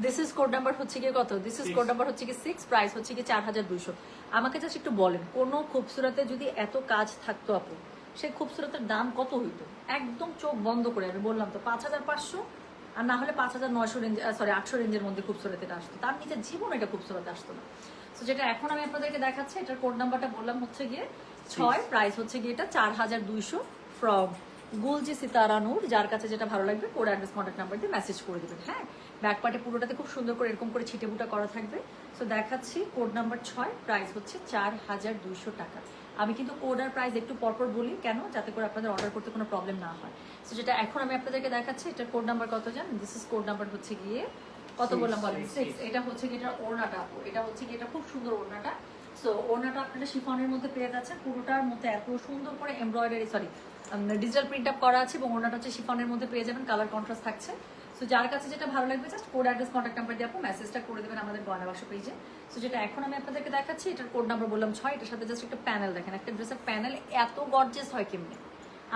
দিস ইজ কোড নাম্বার হচ্ছে কি কত, দিস ইজ কোড নাম্বার হচ্ছে কি 6, প্রাইস হচ্ছে কি 4200। আমাকে জাস্ট একটু বলেন, কোনো খুবসুরতে যদি এত কাজ থাকতো আপু, সেই খুবসুরতের দাম কত হইতো? একদম চোখ বন্ধ করে আমি বললাম তো 5500, আর না হলে 5900 রেঞ্জ, সরি 800 রেঞ্জের মধ্যে খুবসুরত এটা আসতো। তার নিচে জীবন এটা খুবসুরত আসতো না। তো যেটা এখন আমি আপনাদেরকে দেখাচ্ছি, এটার কোড নাম্বারটা বললাম হচ্ছে গিয়ে 6, প্রাইস হচ্ছে গিয়ে এটা 4200 ফ্রম গুলজি সিতারানুর। যার কাছে যেটা ভালো লাগবে কোড অ্যাড্রেস কন্ট্যাক্ট নাম্বার দিয়ে মেসেজ করে দেবেন। হ্যাঁ, ব্যাক পার্টে পুরোটাতে খুব সুন্দর করে এরকম করে ছিটে বুটা করা থাকবে। সো দেখাচ্ছি কোড নাম্বার 6, প্রাইস হচ্ছে 4200 টাকা। আমি কিন্তু কোড আর প্রাইস একটু পরপর বলি কেন, যাতে করে আপনাদের অর্ডার করতে কোনো প্রবলেম না হয়। সো যেটা এখন আমি আপনাদেরকে দেখাচ্ছি, এটার কোড নাম্বার কত জানেন, দিস ইজ কোড নাম্বার হচ্ছে গিয়ে কত বললাম বলেন 6। এটা হচ্ছে কি এটার ওড়নাটা, এটা হচ্ছে কি এটা খুব সুন্দর ওড়নাটা। সো ওড়নাটা আপনারা শিফনের মধ্যে পেয়ে যাচ্ছেন, পুরোটার মধ্যে এত সুন্দর করে embroidery sorry digital print up করা আছে, এবং ওড়নাটা হচ্ছে শিফনের মধ্যে পেয়ে যাবেন, কালার কন্ট্রাস্ট থাকছে। সো যার কাছে যেটা ভালো লাগবে just code address contact number দিয়ে আপু মেসেজটা করে দেবেন আমাদের গয়না বাসা পেজে। সো যেটা এখন আমি আপনাদেরকে দেখাচ্ছি, এটার কোড নাম্বার বললাম 6, এটার সাথে জাস্ট একটা প্যানেল দেখেন, একটা ড্রেসের প্যানেল এত গর্জিয়াস হয় কেমনি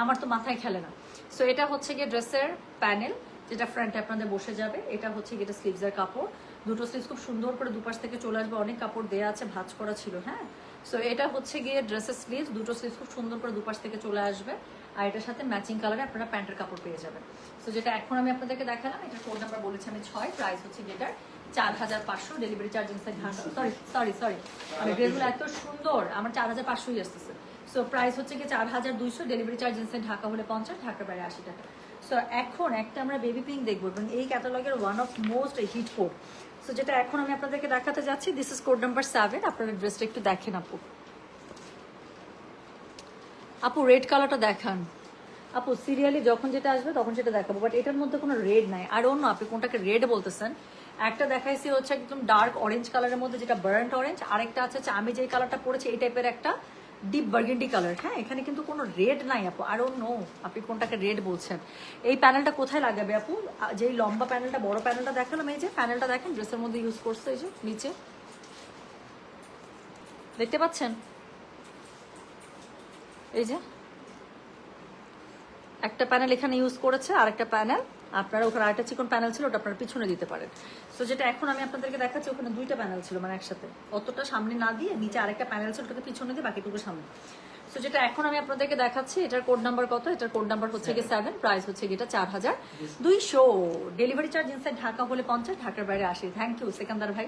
আমার তো মাথায় খেলে না। সো এটা হচ্ছে গিয়ে ড্রেসের প্যানেল, যেটা ফ্রন্টে আপনাদের বসে যাবে। এটা হচ্ছে গিয়ে স্লিভসের কাপড়, দুটো স্লিভস খুব সুন্দর করে দুপাশ থেকে চলে আসবে, অনেক কাপড় দেওয়া আছে, ভাঁজ করা ছিল। হ্যাঁ, সো এটা হচ্ছে গিয়ে ড্রেসের স্লিভস, দুটো স্লিভস খুব সুন্দর করে দুপাশ থেকে চলে আসবে, আর এটার সাথে ম্যাচিং কালারে আপনারা প্যান্টের কাপড় পেয়ে যাবেন। সো যেটা এখন আমি আপনাদেরকে দেখালাম, এটার কোড নাম্বার বলেছি আমি 6, প্রাইস হচ্ছে গিয়ে 4500। Delivery charge inside Dhaka, sorry মানে ড্রেসগুলো এত সুন্দর, আমার 4500ই আসতেছে। সো প্রাইস হচ্ছে কি 4200, ডেলিভারি চার্জ ইনসাইড ঢাকা হলে 50, ঢাকার বাইরে 80 টাকা। সো এখন একটা আমরা বেবি পিঙ্ক দেখবো, এবং এই ক্যাটালগের one of most hit code. So যেটা এখন আমি আপনাদেরকে দেখাতে যাচ্ছি, দিস ইজ কোড নাম্বার 7। আপনারা ড্রেসটা একটু দেখেন আপু, আপু রেড কালারটা দেখান আপু, সিরিয়ালি যখন যেটা আসবে তখন সেটা দেখাবো, বাট এটার মধ্যে কোনো রেড নাই। আর অন্য আপনি কোনটাকে রেড বলতেছেন, একটা দেখাইছি হচ্ছে একদম ডার্ক অরেঞ্জ কালারের মধ্যে, যেটা বার্ন্ট অরেঞ্জ, আরেকটা আছে আমি যেই কালারটা পরেছি এই টাইপের একটা ডিপ বার্গেন্ডি কালার। হ্যাঁ, এখানে কিন্তু কোনো রেড নাই আপু। আর অন্য আপনি কোনটাকে রেড বলছেন। এই প্যানেলটা কোথায় লাগাবে আপু, যেই লম্বা প্যানেলটা বড় প্যানেলটা দেখালাম, এই যে প্যানেলটা দেখেন ড্রেসের মধ্যে ইউজ করছে, এই যে নিচে দেখতে পাচ্ছেন, এই যে একটা প্যানেল এখানে ইউজ করেছে, আর একটা প্যানেল আপনারা ওখানে আরেকটা চিকন প্যানেল ছিল, ওটা আপনারা পিছনে দিতে পারেন। সো যেটা এখন আমি আপনাদেরকে দেখাচ্ছি, ওখানে দুইটা প্যানেল ছিল মানে একসাথে, অতটা সামনে না দিয়ে নিচে আরেকটা প্যানেল ছিল, ওটাকে পিছনে দিয়ে বাকিটুকু সামনে। সো যেটা এখন আমি আপনাদেরকে দেখাচ্ছি, এটার কোড নাম্বার কত? এটার কোড নাম্বার হচ্ছে গিয়ে 7, প্রাইস হচ্ছে গিয়ে এটা 4200। ডেলিভারি চার্জ ইনসাইড ঢাকা হলে 50, ঢাকার বাইরে 80। থ্যাংক ইউ সেকান্দার ভাই।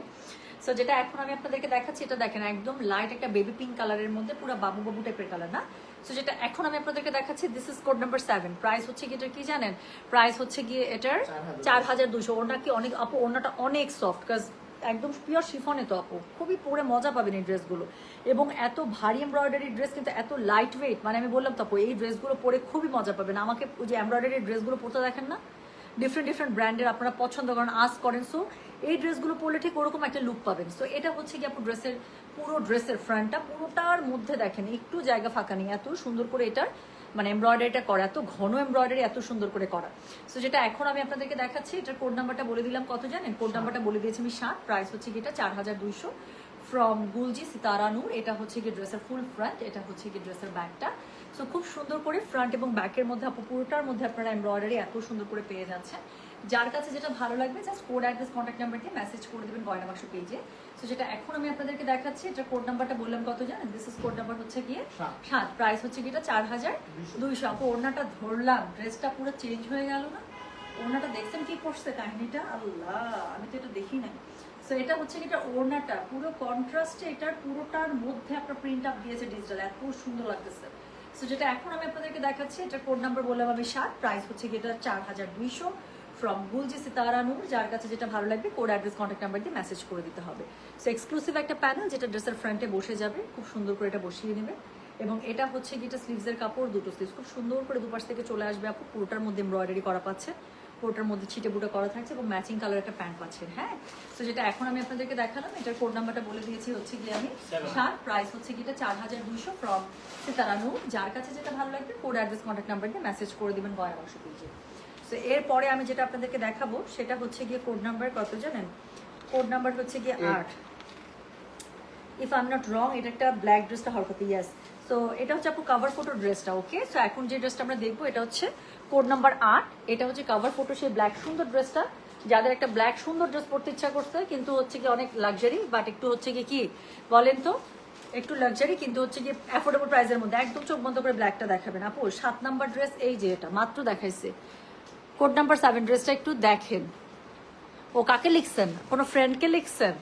সো যেটা এখন আমি আপনাদেরকে দেখাচ্ছি, এটা দেখেন একদম লাইট একটা বেবি পিঙ্ক কালারের মধ্যে, পুরো বাবু বাবু টাইপের কালার না। সো যেটা এখন আমি আপনাদেরকে দেখাচ্ছি, this is code number 7, price হচ্ছে গিয়ে এটার কি জানেন? প্রাইস হচ্ছে গিয়ে এটার 4200। ওনার কি অনেক আপু, ওনাটা অনেক সফট, কাজ একদম পিওর শিফনে তো আপু, খুবই পরে মজা পাবেন এই ড্রেসগুলো। এবং এত ভারী এমব্রয়ডারি ড্রেস কিন্তু এত লাইট ওয়েট, মানে আমি বললাম তো আপু এই ড্রেসগুলো পরে খুবই মজা পাবেন। আমাকে ওই যে এমব্রয়ডারি ড্রেসগুলো পরতে দেখেন না, ডিফারেন্ট ডিফারেন্ট ব্র্যান্ডের আপনারা পছন্দ করেন, আস করেন। সো এই ড্রেসগুলো পরলে ঠিক ওরকম একটা লুক পাবেন। সো এটা হচ্ছে কি আপু ড্রেসের পুরো ড্রেসের ফ্রন্টটা, পুরোটার মধ্যে দেখেন একটু জায়গা ফাঁকা নেই, এত সুন্দর করে এটার মানে এমব্রয়ডারিটা করা, এত ঘন এমব্রয়ডারি এত সুন্দর করে করা। সো যেটা এখন আমি আপনাদেরকে দেখাচ্ছি, এটার কোড নাম্বারটা বলে দিলাম কত জানেন? কোড নাম্বারটা বলে দিয়েছি আমি 7, প্রাইস হচ্ছে কি এটা 4200 ফ্রম গুলজি সিতারা নূর। এটা হচ্ছে কি ড্রেসের ফুল ফ্রন্ট, এটা হচ্ছে কি ড্রেসের ব্যাকটা। সো খুব সুন্দর করে ফ্রন্ট এবং ব্যাকের মধ্যে আপু পুরোটার মধ্যে আপনারা এমব্রয়ডারি এত সুন্দর করে পেয়ে যাচ্ছেন। যার কাছে যেটা ভালো লাগবে just code address contact number দিয়ে মেসেজ করে দেবেন গয়না বাক্স পেজে। সো যেটা এখন আমি আপনাদেরকে দেখাচ্ছি, এটা কোড নাম্বারটা বললাম কত জানেন? দিস ইজ কোড নাম্বার হচ্ছে গিয়ে 7, প্রাইস হচ্ছে গিয়ে এটা 4200। আপু ওড়নাটা ধরলাম, ড্রেসটা পুরো চেঞ্জ হয়ে গেল না? ওড়নাটা দেখছেন কি করছে কাহিনীটা? আল্লাহ, আমি তো এটা দেখি নাই। সো এটা হচ্ছে কি এটা ওড়নাটা পুরো কন্ট্রাস্টে, এটার পুরোটার মধ্যে আপনার প্রিন্ট আপ দিয়েছে ডিজিটাল, এত সুন্দর লাগতেছে। সো যেটা এখন আমি আপনাদেরকে দেখাচ্ছি, এটা কোড নাম্বার বললাম আমি 7, প্রাইস হচ্ছে কি এটা 4200 ফ্রম গুলজি সিতারা নূর। যার কাছে যেটা ভালো লাগবে কোড অ্যাড্রেস কন্ট্যাক্ট নাম্বার দিয়ে মেসেজ করে দিতে হবে। সো এক্সক্লুসিভ একটা প্যানেল যেটা ড্রেসের ফ্রন্টে বসে যাবে, খুব সুন্দর করে এটা বসিয়ে নেবে। এবং এটা হচ্ছে কি এটা স্লিভসের কাপড়, দুটো স্লিভস খুব সুন্দর করে দুপাশ থেকে চলে আসবে আপু, পুরোটার মধ্যে এমব্রয়ডারি করা পাচ্ছে, পুরোটার মধ্যে ছিটে বুটা করা থাকছে এবং ম্যাচিং কালার একটা প্যান্ট পাচ্ছেন। হ্যাঁ, তো যেটা এখন আমি আপনাদেরকে দেখালাম, এটার কোড নাম্বারটা বলে দিয়েছি হচ্ছে কি আমি 7, প্রাইস হচ্ছে কি এটা 4200 ফ্রম সিতারা নূর। যার কাছে যেটা ভালো লাগবে কোড অ্যাড্রেস কন্ট্যাক্ট নাম্বার দিয়ে মেসেজ করে দিবেন গয়না বাক্স পেজে। তো এরপরে আমি যেটা আপনাদেরকে দেখাবো সেটা হচ্ছে গিয়ে কোড নাম্বার কত জানেন? কোড নাম্বার হচ্ছে গিয়ে 8, if I am not wrong. এটা একটা ব্ল্যাক ড্রেসটা হরকতে, ইয়াস। সো এটা হচ্ছে আপু কাভার ফটো ড্রেসটা। ওকে, সো এখন যে ড্রেসটা আমরা দেখবো এটা হচ্ছে কোড নাম্বার 8, এটা হচ্ছে কাভার ফটো সেই ব্ল্যাক সুন্দর ড্রেসটা। যাদের একটা ব্ল্যাক সুন্দর ড্রেস পরতে ইচ্ছা করছে কিন্তু হচ্ছে কি অনেক লাক্সারি, বাট একটু হচ্ছে কি বলেন তো, একটু লাক্সারি কিন্তু হচ্ছে কি অ্যাফোর্ডেবল প্রাইসের মধ্যে, একদম চোখ বন্ধ করে ব্ল্যাকটা দেখাবেন আপু। 7 নাম্বার ড্রেস, এই যে এটা মাত্র দেখাইছে কোড নাম্বার 7 ড্রেসটা একটু দেখেন। ও কাকে লিখছেন? কোনো ফ্রেন্ডকে লিখছেন?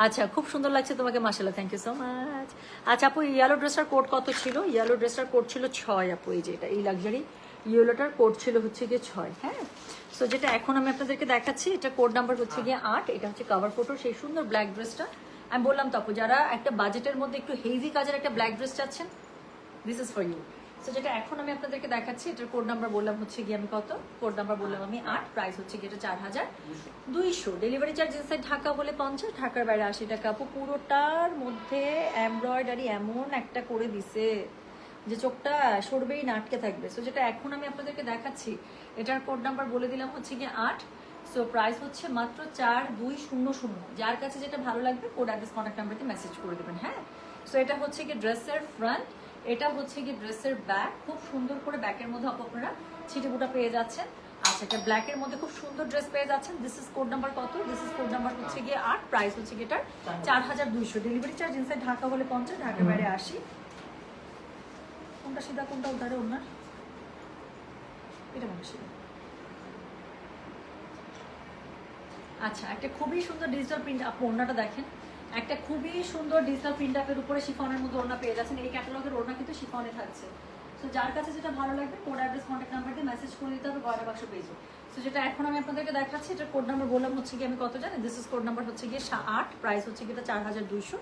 আচ্ছা, খুব সুন্দর লাগছে তোমাকে, মাশাআল্লাহ, থ্যাংক ইউ সো মাচ। আচ্ছা আপু, ইয়েলো ড্রেসটার কোড কত ছিল? ইয়েলো ড্রেসটার কোড ছিল 6 আপু। এই যে এটা এই লাক্সারি ইয়েলোটার কোড ছিল হচ্ছে গিয়ে 6। হ্যাঁ, সো যেটা এখন আমি আপনাদেরকে দেখাচ্ছি, এটা কোড নাম্বার হচ্ছে গিয়ে 8। এটা হচ্ছে কাভার ফটো সেই সুন্দর ব্ল্যাক ড্রেসটা। আমি বললাম তো আপু, যারা একটা বাজেটের মধ্যে একটু হেভি কাজের একটা ব্ল্যাক ড্রেস চাচ্ছেন, this is for you. So যেটা এখন আমি আপনাদেরকে দেখাচ্ছি, এটার কোড নাম্বার বললাম হচ্ছে গিয়ে আমি কত? কোড নাম্বার বললাম আমি 8, প্রাইস হচ্ছে গিয়ে এটা 4200। ডেলিভারি চার্জ ইনসাইড ঢাকা হলে 50, ঢাকার বাইরে 80 টাকা। আপু পুরোটার মধ্যে এমব্রয়ডারি এমন একটা করে দিছে যে চোখটা সরবেই না, আটকে থাকবে। সো যেটা এখন আমি আপনাদেরকে দেখাচ্ছি, এটার কোড নাম্বার বলে দিলাম হচ্ছে গিয়ে 8। সো প্রাইস হচ্ছে মাত্র 4200। যার কাছে যেটা ভালো লাগবে কোড অ্যাড্রেস কন্ট্যাক্ট নাম্বার দিয়ে মেসেজ করে দেবেন। হ্যাঁ, সো এটা হচ্ছে কি ড্রেসের ফ্রন্ট, এটা হচ্ছে কি ড্রেসের ব্যাক। খুব সুন্দর করে ব্যাকের মধ্যে আপনারা ছিটে বুটা পেয়ে যাচ্ছেন। আচ্ছা, এটা ব্ল্যাকের মধ্যে খুব সুন্দর ড্রেস পেয়ে যাচ্ছেন। দিস ইজ কোড নাম্বার কত? দিস ইজ কোড নাম্বার হচ্ছে গিয়ে 8, প্রাইস হচ্ছে গিয়ে এটার 4200। ডেলিভারি চার্জ ইনসাইড ঢাকা হলে 50, ঢাকার বাইরে 80। কোনটা সিধা কোনটা উল্টারে ওনার? এটা মনে সিধা। আচ্ছা, একটা খুবই সুন্দর ডিজিটাল প্রিন্ট, আপু ওড়নাটা দেখেন, একটা খুবই সুন্দর ডিজিটাল প্রিন্ট আপের উপরে শিফনের মধ্যে ওড়না পেয়ে যাচ্ছেন। এই ক্যাটালগের ওড়না কিন্তু শিফনে থাকছে। সো যার কাছে যেটা ভালো লাগবে কোড অ্যাড্রেস কন্ট্যাক্ট নাম্বার দিয়ে মেসেজ করে দিতে হবে গয়না বাক্স পেজে। সো যেটা এখন আমি আপনাদেরকে দেখাচ্ছি, এটা কোড নাম্বার বললাম হচ্ছে গিয়ে আমি কত জানেন? দিস ইজ কোড নাম্বার হচ্ছে গিয়ে 8, প্রাইস হচ্ছে গিয়ে 4200।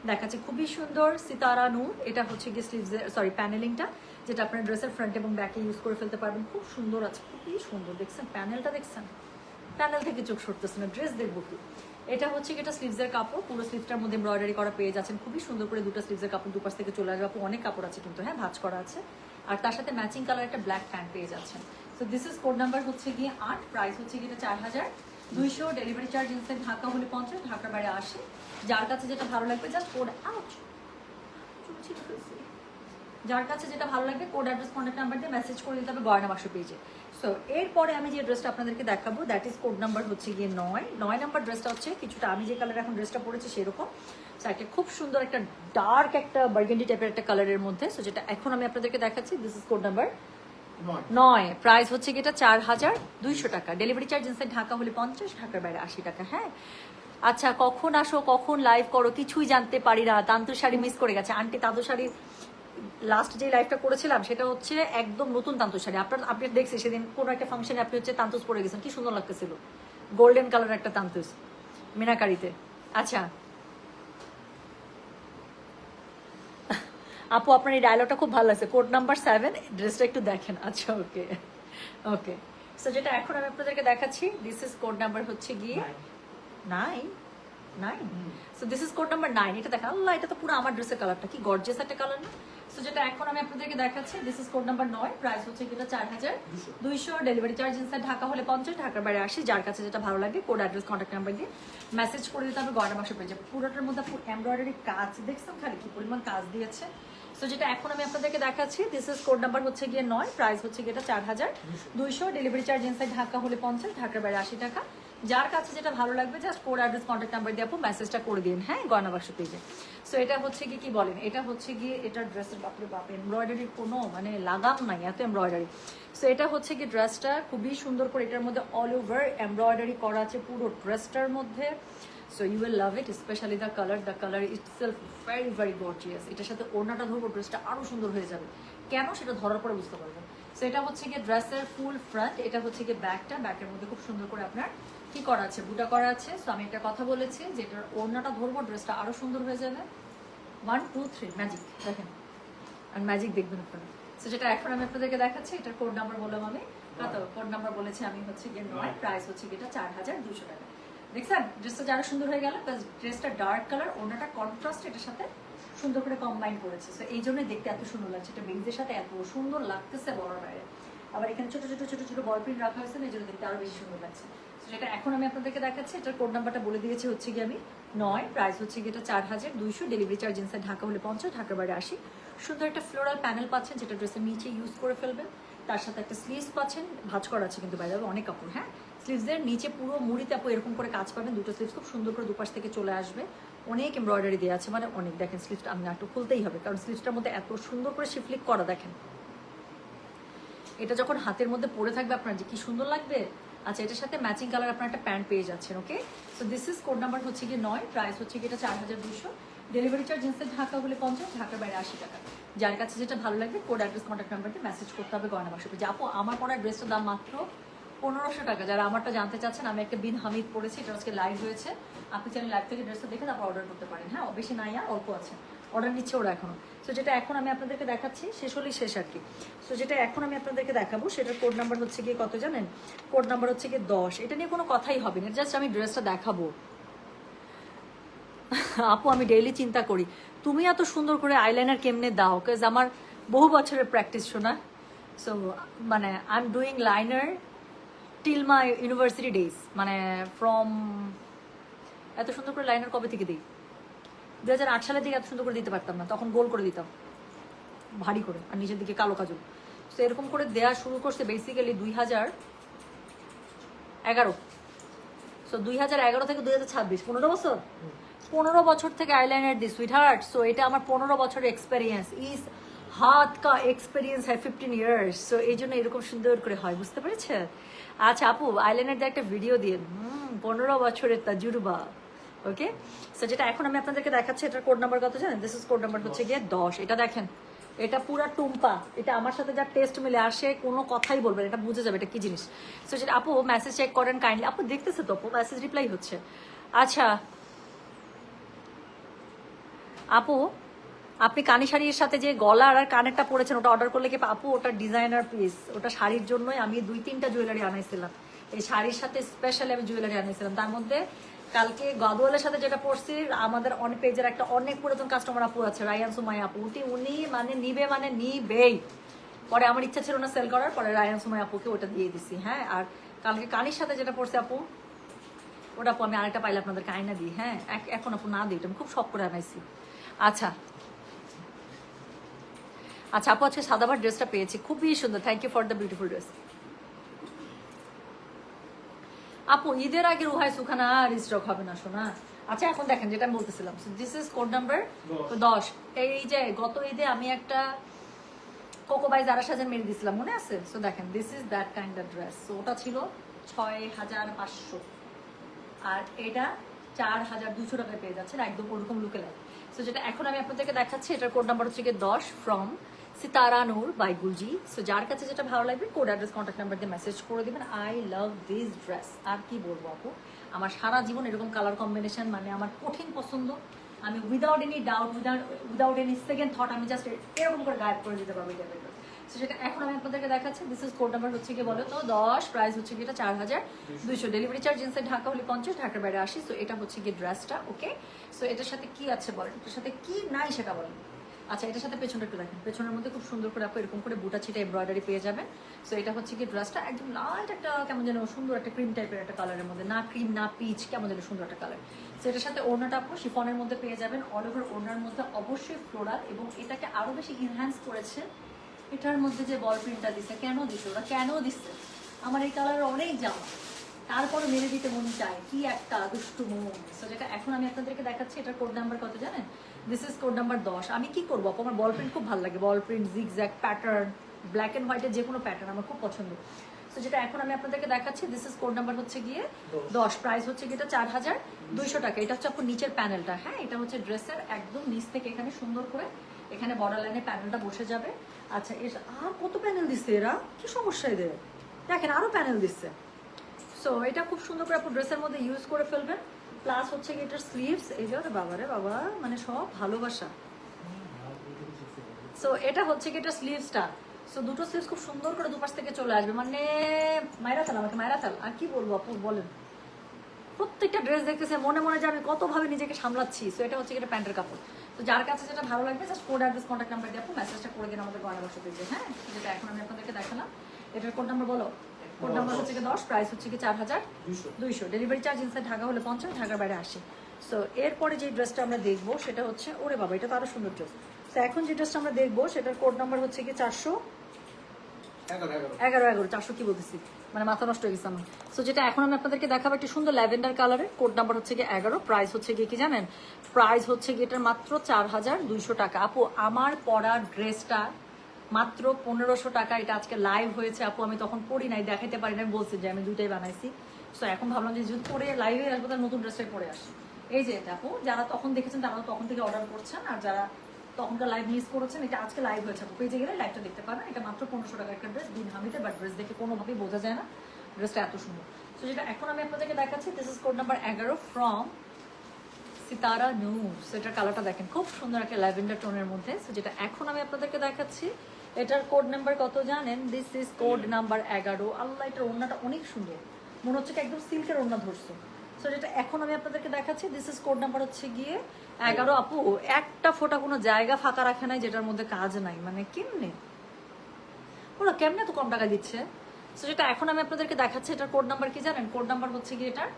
দেখাচ্ছে খুবই সুন্দর সিতারা নূর। এটা হচ্ছে গিয়ে স্লিভসের সরি প্যানেলিংটা, যেটা আপনার ড্রেসের ফ্রন্ট এবং ব্যাকে ইউজ করে ফেলতে পারবেন। খুব সুন্দর আছে, খুবই সুন্দর। দেখছেন প্যানেলটা? দেখছেন প্যানেল থেকে চোখ সরতেছে না, ড্রেস দেখবো কি। এটা হচ্ছে এটা স্লিভসের কাপড়, পুরো স্লিভসটার মধ্যে এমব্রয়ডারি করা পেয়ে যাচ্ছেন। খুবই সুন্দর করে দুটো স্লিভসের কাপড় দুপাশ থেকে চলে আসবে। অনেক কাপড় আছে কিন্তু, হ্যাঁ, ভাঁজ করা আছে। আর তার সাথে ম্যাচিং কালার একটা ব্ল্যাক প্যান্ট পেয়ে যাচ্ছেন। So this is code number হচ্ছে গিয়ে 8, প্রাইস হচ্ছে গিয়ে 4200। ডেলিভারি চার্জ ইনসাইড ঢাকা হলে 50, ঢাকার বাইরে 80। যার কাছে যেটা ভালো লাগবে জাস্ট কোড আউট যার কাছে যেটা ভালো লাগবে কোড অ্যাড্রেস কন্ট্যাক্ট নাম্বার দিয়ে মেসেজ করে দিতে হবে গয়না বাক্স পেজে। সো এরপরে আমি যে ড্রেসটা আপনাদেরকে দেখাবো দ্যাট ইজ কোড নাম্বার হচ্ছে গিয়ে 9 নাম্বার ড্রেসটা হচ্ছে কিছুটা আমি যে কালার এখন ড্রেসটা পরেছি সেরকম। সো একটা খুব সুন্দর একটা ডার্ক একটা বার্গেন্ডি টাইপের একটা কালারের মধ্যে। সো যেটা এখন আমি আপনাদেরকে দেখাচ্ছি this is code number 9। Price হচ্ছে কি এটা 4200 টাকা। ডেলিভারি চার্জ ইনসাইড ঢাকা হলে 50, ঢাকার বাইরে 80 টাকা। হ্যাঁ আচ্ছা, কখন আসো কখন লাইভ করো কিছুই জানতে পারি না। তান্তর শাড়ি মিস করে গেছে আন্টি। তান্তর শাড়ি লাস্ট যে লাইভটা করেছিলাম সেটা হচ্ছে একদম নতুন তান্তর শাড়ি। আপনি দেখছি সেদিন কোনো একটা ফাংশনে আপনি হচ্ছে তান্তুস পরে গেছেন, কি সুন্দর লাগতেছিল, গোল্ডেন কালার একটা তান্তুস মিনাকারিতে। আচ্ছা আপু আপনার এই ডায়লগটা খুব ভালো লাগছে, কোড নাম্বার 7, ড্রেসটা একটু দেখেন। আচ্ছা ওকে ওকে। সো যেটা এখন আমি আপনাদেরকে দেখাচ্ছি দিস ইজ কোড নাম্বার হচ্ছে গিয়ে 9। So this is code number 9। এটা দেখেন, আল্লাহ এটা তো পুরো আমার ড্রেসের কালারটা, কি গর্জিয়াস একটা কালার না। সো যেটা এখন আমি আপনাদেরকে দেখাচ্ছি this is code number 9। Price হচ্ছে এটা 4200। ডেলিভারি চার্জ ইনসাইড ঢাকা হলে 50, ঢাকার বাইরে 80। যার কাছে যেটা ভালো লাগে কোড অ্যাড্রেস কন্ট্যাক্ট নাম্বার দিয়ে মেসেজ করে দিতে হবে গয়না বাক্স পেয়ে যাবে। পুরোটার মধ্যে এমব্রয়ডারি কাজ দেখছেন, খালি কি পরিমাণ কাজ দিয়েছে। সো যেটা এখন আমি আপনাদেরকে দেখাচ্ছি দিস ইজ কোড নাম্বার হচ্ছে গিয়ে 9। প্রাইস হচ্ছে এটা 4200। ডেলিভারি চার্জ ইনসাইড ঢাকা হলে 50, ঢাকার বাইরে 80 টাকা। যার কাছে যেটা ভালো লাগবে just code address contact number দিয়ে আপু মেসেজটা করে দিন, হ্যাঁ গয়না বাক্স পেজে। সো এটা হচ্ছে কি বলেন, এটা হচ্ছে গিয়ে এটা ড্রেসের বাপরে বাপ এমব্রয়ডারির কোনো মানে লাগাম নাই, এত এমব্রয়ডারি। সো এটা হচ্ছে কি ড্রেসটা খুবই সুন্দর করে এটার মধ্যে অল ওভার এমব্রয়ডারি করা আছে পুরো ড্রেসটার মধ্যে। So you will love it, specially the colour itself very very gorgeous. এটার সাথে ওড়নাটা ধরবো ড্রেসটা আরো সুন্দর হয়ে যাবে। কেন সেটা ধরার পরে বুঝতে পারবেন। সো এটা হচ্ছে গিয়ে ড্রেসের ফুল ফ্রন্ট, এটা হচ্ছে গিয়ে ব্যাকটা, ব্যাকের মধ্যে খুব সুন্দর করে আপনার কি করা আছে, বুটা করা আছে। সো আমি একটা কথা বলেছি যে এটার ওড়নাটা ধরবো ড্রেসটা আরো সুন্দর হয়ে যাবে। 1 2 3 ম্যাজিক দেখেন, আর ম্যাজিক দেখবেন আপনারা। সো যেটা এখন আমি আপনাদেরকে দেখাচ্ছি এটার কোড নাম্বার বললাম আমি কত, কোড নাম্বার বলেছি আমি হচ্ছে গিয়ে 9। প্রাইস হচ্ছে এটা 4200 টাকা। দেখছেন ড্রেসটা যারা সুন্দর হয়ে গেল, ড্রেসটা ডার্ক কালার, ওড়নাটা কন্ট্রাস্ট এটার সাথে সুন্দর করে কম্বাইন করেছে। সো এই জন্য দেখতে এত সুন্দর লাগছে, এটা বেঞ্জের সাথে এত সুন্দর লাগতেছে বলার বাইরে। আবার এখানে ছোট ছোট ছোট ছোট বল প্রিন্ট রাখা হয়েছে, এই জন্য দেখতে আরো বেশি সুন্দর লাগছে। যেটা এখন আমি আপনাদেরকে দেখাচ্ছি এটার কোড নাম্বারটা বলে দিয়েছি হচ্ছে গিয়ে আমি 9। প্রাইস হচ্ছে এটা 4200। ডেলিভারি চার্জ ইনসাইড ঢাকা হলে 50, ঢাকার বাইরে 80। সুন্দর একটা ফ্লোরাল প্যানেল পাচ্ছেন যেটা ড্রেসের নিচে ইউজ করে ফেলবেন। তার সাথে একটা স্লিভস পাচ্ছেন, ভাঁজ করা আছে কিন্তু বাইরে অনেক কাপড়। হ্যাঁ স্লিভসের নিচে পুরো মুড়িতে আপু এরকম করে কাজ পাবেন, দুটো স্লিভস খুব সুন্দর করে দুপাশ থেকে চলে আসবে, অনেক এমব্রয়ডারি দেওয়া আছে, মানে অনেক। দেখেন স্লিভসটা আমি একটু খুলতেই হবে কারণ স্লিভসটার মধ্যে এত সুন্দর করে শিফলিক করা। দেখেন এটা যখন হাতের মধ্যে পরে থাকবে আপনার যে কি সুন্দর লাগবে। আচ্ছা এটার সাথে ম্যাচিং কালার আপনার একটা প্যান্ট পেয়ে যাচ্ছেন। Okay so this is code number হচ্ছে গিয়ে 9। প্রাইস হচ্ছে এটা 4200। ডেলিভারি চার্জ ইনসাইড ঢাকা হলে 50, ঢাকার বাইরে 80 টাকা। যার কাছে যেটা ভালো লাগবে কোড অ্যাড্রেস কন্ট্যাক্ট নাম্বারতে মেসেজ করতে হবে গয়না বাক্স পেজে। আপু আমার পড়ার ড্রেসটার দাম মাত্র 1500 টাকা। যারা আমারটা জানতে চাচ্ছেন, আমি একটা বিন হামিদ পড়েছি, এটা আজকে লাইভ হয়েছে, আপনি চাইলে লাইভ থেকে ড্রেসটা দেখে তারপর অর্ডার করতে পারেন। হ্যাঁ বেশি নাই আর অল্প আছে, অর্ডার নিচ্ছে ওরা এখনো। সো যেটা এখন আমি আপনাদেরকে দেখাচ্ছি শেষ হলেই শেষ আর কি। সো যেটা এখন আমি আপনাদেরকে দেখাবো সেটার কোড নাম্বার হচ্ছে গিয়ে কত জানেন, কোড নাম্বার হচ্ছে গিয়ে 10। এটা নিয়ে কোনো কথাই হবে না, জাস্ট আমি ড্রেসটা দেখাবো। আপু আমি ডেইলি চিন্তা করি তুমি এত সুন্দর করে আইলাইনার কেমনে দাও, বিকজ আমার বহু বছরের প্র্যাকটিস শোনা। সো মানে I am doing liner till my university days, মানে ফ্রম এত সুন্দর করে লাইনার কবে থেকে দিই, 2008 সালের দিকে এত সুন্দর করে দিতে পারতাম না, তখন গোল করে দিতাম ভারী করে আর নিচের দিকে কালো কাজল। তো এরকম করে দেওয়া শুরু করছে বেসিক্যালি 2011। সো 2011 থেকে 2026, 15 বছর। 15 বছর থেকে আইলাইনার দিই সুইট হার্ট। সো এটা আমার 15 বছরের এক্সপেরিয়েন্স, ইস হাত কা এক্সপেরিয়েন্স হয় 15 ইয়ার্স। সো এই জন্য এরকম সুন্দর করে হয়, বুঝতে পেরেছে। আচ্ছা আপু আইলাইনার দিয়ে একটা ভিডিও দিয়ে 15 বছরের তাজুরবা। ওকে সো যেটা এখন আমি আপনাদেরকে দেখাচ্ছি এটার কোড নাম্বার কত জানেন, দিস ইজ কোড নাম্বার হচ্ছে গিয়ে 10। এটা দেখেন এটা পুরা টুম্পা, এটা আমার সাথে যা টেস্ট মিলে আসে কোনো কথাই বলবেন, এটা বুঝে যাবে এটা কি জিনিস। সো যেটা আপু মেসেজ চেক করেন কাইন্ডলি, আপু দেখতেছে তো আপু মেসেজ রিপ্লাই হচ্ছে। আচ্ছা আপু আপনি কানি শাড়ির সাথে যে গলার আর কানেরটা পরেছেন ওটা অর্ডার করলে কি আপু ওটা ডিজাইনার পিস, ওটা শাড়ির জন্যই আমি 2-3টা জুয়েলারি আনাইছিলাম, এই শাড়ির সাথে স্পেশালি আমি জুয়েলারি আনাইছিলাম। তার মধ্যে কালকে গদওয়ালের সাথে যেটা পড়ছি আমাদের অনেক পেজের একটা অনেক পুরাতন কাস্টমার আপু আছে রায়ান সুমাইয়া আপু, উনি মানে নিবে মানে নিবেই। পরে আমার ইচ্ছা ছিল না সেল করার, পরে রায়ান সুমাইয়া আপুকে ওটা দিয়ে দিছি। হ্যাঁ আর কালকে কানির সাথে যেটা পড়ছে আপু ওটা আপু আমি আরেকটা পাইলে আপনাদেরকে আয়না দিই। হ্যাঁ এখন আপু না দিই, আমি খুব শখ করে আনাইছি। আচ্ছা আচ্ছা আপু আজকে সাদাবার ড্রেসটা পেয়েছি, খুবই সুন্দর, thank you for the beautiful dress. আপু ঈদের আগে রুহাই সুখানা রিস্টক হবে না শোনা। আচ্ছা এখন দেখেন যেটা আমি বলতেছিলাম, দিস ইজ কোড নাম্বার 10। এই যে গত ঈদে আমি একটা কোকোবাই যারা সাজেন মেরে দিয়েছিলাম, মনে আছে? সো দেখেন this is that kind of dress. So ওটা ছিল 6500, আর এটা 4200 টাকায় পেয়ে যাচ্ছেন, একদম ওরকম লুকে লাগে। সো যেটা এখন আমি আপনাদেরকে দেখাচ্ছি, এটার কোড নাম্বার হচ্ছে গিয়ে 10 from Sitara Noor by Gulji. So যার কাছে যেটা ভালো লাগবে কোড অ্যাড্রেস কন্ট্যাক্ট নাম্বার দিয়ে মেসেজ করে দিবেন। I love this dress. আর কি বলবো আপু, আমার সারা জীবন এরকম কালার কম্বিনেশন মানে আমার কঠিন পছন্দ। আমি without any doubt, without any second thought আমি জাস্ট এরকম করে গায়েব করে দিতে পারবো এটা। সো সেটা এখন আমি আপনাদেরকে দেখাচ্ছি। দিস ইজ কোড নাম্বার হচ্ছে কি বলো তো 10, প্রাইস হচ্ছে কি এটা 4200, ডেলিভারি চার্জ ইনসাইড ঢাকা হলে 50, ঢাকার বাইরে 80। সো এটা হচ্ছে কি ড্রেসটা, ওকে। সো এটার সাথে কি আছে বলেন, এটার সাথে কি নাই সেটা বলেন। আচ্ছা এটার সাথে পেছনটা একটু দেখেন, পেছনের মধ্যে খুব সুন্দর করে আপনি এরকম করে বুটা ছিটা এমব্রয়ডারি পেয়ে যাবেন। সো এটা হচ্ছে কি ড্রেসটা একদম লাইট একটা কেমন যেন সুন্দর একটা ক্রিম টাইপের একটা কালারের মধ্যে, না ক্রিম না পিচ, কেমন যেন সুন্দর একটা কালার। সো এটার সাথে ওড়নাটা আপনি শিফনের মধ্যে পেয়ে যাবেন, অল ওভার ওড়নার মধ্যে অবশ্যই ফ্লোরাল, এবং এটাকে আরো বেশি ইনহ্যান্স করেছে এটার মধ্যে যে বল প্রিন্টটা দিচ্ছে। কেন দিচ্ছে ওরা, কেন দিচ্ছে? আমার এই কালারের অনেক জামা, তারপরে মেরে দিতে মন চায়, কি একটা দুষ্টু মন। সো যেটা এখন আমি আপনাদেরকে দেখাচ্ছি, এটার কোড নাম্বার কত জানেন? This is code number 10। আমি কি করবো আপু, আমার বল প্রিন্ট খুব ভালো লাগে, বল print, zigzag pattern, black and হোয়াইটের যে কোনো প্যাটার্ন আমার খুব পছন্দ। সো যেটা এখন আমি আপনাদেরকে দেখাচ্ছি, দিস ইজ কোড নাম্বার হচ্ছে গিয়ে 10, প্রাইস হচ্ছে গিয়ে এটা 4200 টাকা। এটা হচ্ছে আপনার নিচের প্যানেলটা, হ্যাঁ এটা হচ্ছে ড্রেসের একদম নিচ থেকে এখানে সুন্দর করে এখানে বর্ডার লাইনে প্যানেলটা বসে যাবে। আচ্ছা এর আর কত প্যানেল দিচ্ছে এরা, কি সমস্যা এদের, দেখেন আরো প্যানেল দিচ্ছে। সো এটা খুব সুন্দর করে আপনি ড্রেসের মধ্যে ইউজ করে ফেলবেন। প্লাস হচ্ছে কি এটার স্লিভস, এই যে বাবা রে বাবা, মানে সব ভালোবাসা। সো এটা হচ্ছে কি এটা স্লিভসটা। সো দুটো স্লিভস খুব সুন্দর করে দুপাশ থেকে চলে আসবে, মানে মাইরা ফেল, আমাকে মাইরা ফেল। আর কি বলবো আপু বলেন, প্রত্যেকটা ড্রেস দেখতেছে মনে মনে যে আমি কতভাবে নিজেকে সামলাচ্ছি। সো এটা হচ্ছে এটা প্যান্টের কাপড়। তো যার কাছে যেটা ভালো লাগবে just code address contact number দিয়ে আপনি মেসেজটা করে দিন আমাদের গয়না বসে দিয়েছে, হ্যাঁ। যেটা এখন আমি আপনাদেরকে দেখালাম, এটার কোড নাম্বার বলো। কোড নাম্বার হচ্ছে কি 10, প্রাইস হচ্ছে কি 4200, ডেলিভারি চার্জ ইনসাইড ঢাকা হলে 50, ঢাকার বাইরে 80। সো এরপরে যে ড্রেসটা আমরা দেখবো সেটা হচ্ছে, ওরে বাবা এটা তো আরো সুন্দর ড্রেস। তো এখন যে ড্রেসটা আমরা দেখবো সেটার কোড নাম্বার হচ্ছে কি 411, 400 কি বলতেছি, মানে মাথা নষ্ট হয়ে গেছে আমার। সো যেটা এখন আমি আপনাদেরকে দেখাবো একটি সুন্দর ল্যাভেন্ডার কালারের, কোড নাম্বার হচ্ছে গিয়ে 11, প্রাইস হচ্ছে গিয়ে কি জানেন? প্রাইস হচ্ছে গিয়ে এটার মাত্র 4200 টাকা। আপু আমার পরা ড্রেসটা মাত্র 1500 টাকা। এটা আজকে লাইভ হয়েছে আপু, আমি তখন পরি নাই, দেখাইতে পারি না, বলছি যে আমি দুইটাই বানাইছি। সো এখন ভাবলাম যে যদি পরে লাইভে আসবো তাহলে নতুন ড্রেসটাই পরে আসি। এই যে এটা আপু, যারা তখন দেখেছেন তারা তখন থেকে অর্ডার করছেন, আর যারা তখনকার লাইভ মিস করেছেন, এটা আজকে লাইভ হয়েছে আপু, পেজে গেলে লাইভটা দেখতে পাবেন। এটা মাত্র 1500 টাকার একটা ড্রেস, দিন হামিতে, বাট ড্রেস দেখে কোনোভাবেই বোঝা যায় না ড্রেসটা এত সুন্দর। তো যেটা এখন আমি আপনাদেরকে দেখাচ্ছি, this is code number 11 from Sitara Noor. So এটার কালারটা দেখেন খুব সুন্দর একটা ল্যাভেন্ডার টোনের মধ্যে। সো যেটা এখন আমি আপনাদেরকে দেখাচ্ছি, এটার কোড নাম্বার কত জানেন? This is code number 11। আল্লাহ, এটার ওড়নাটা অনেক সুন্দর, মনে হচ্ছে কি একদম সিল্কের ওড়না ধরছে। সো যেটা এখন আমি আপনাদেরকে দেখাচ্ছি, দিস ইজ কোড নাম্বার হচ্ছে গিয়ে 11। আপু একটা ফোঁটা কোনো জায়গা ফাঁকা রাখে নাই যেটার মধ্যে কাজ নাই, মানে কেমনে ওরা কেমনে তো কম টাকা দিচ্ছে। সো যেটা এখন আমি আপনাদেরকে দেখাচ্ছি, এটার কোড নাম্বার কি জানেন? কোড নাম্বার হচ্ছে গিয়ে এটার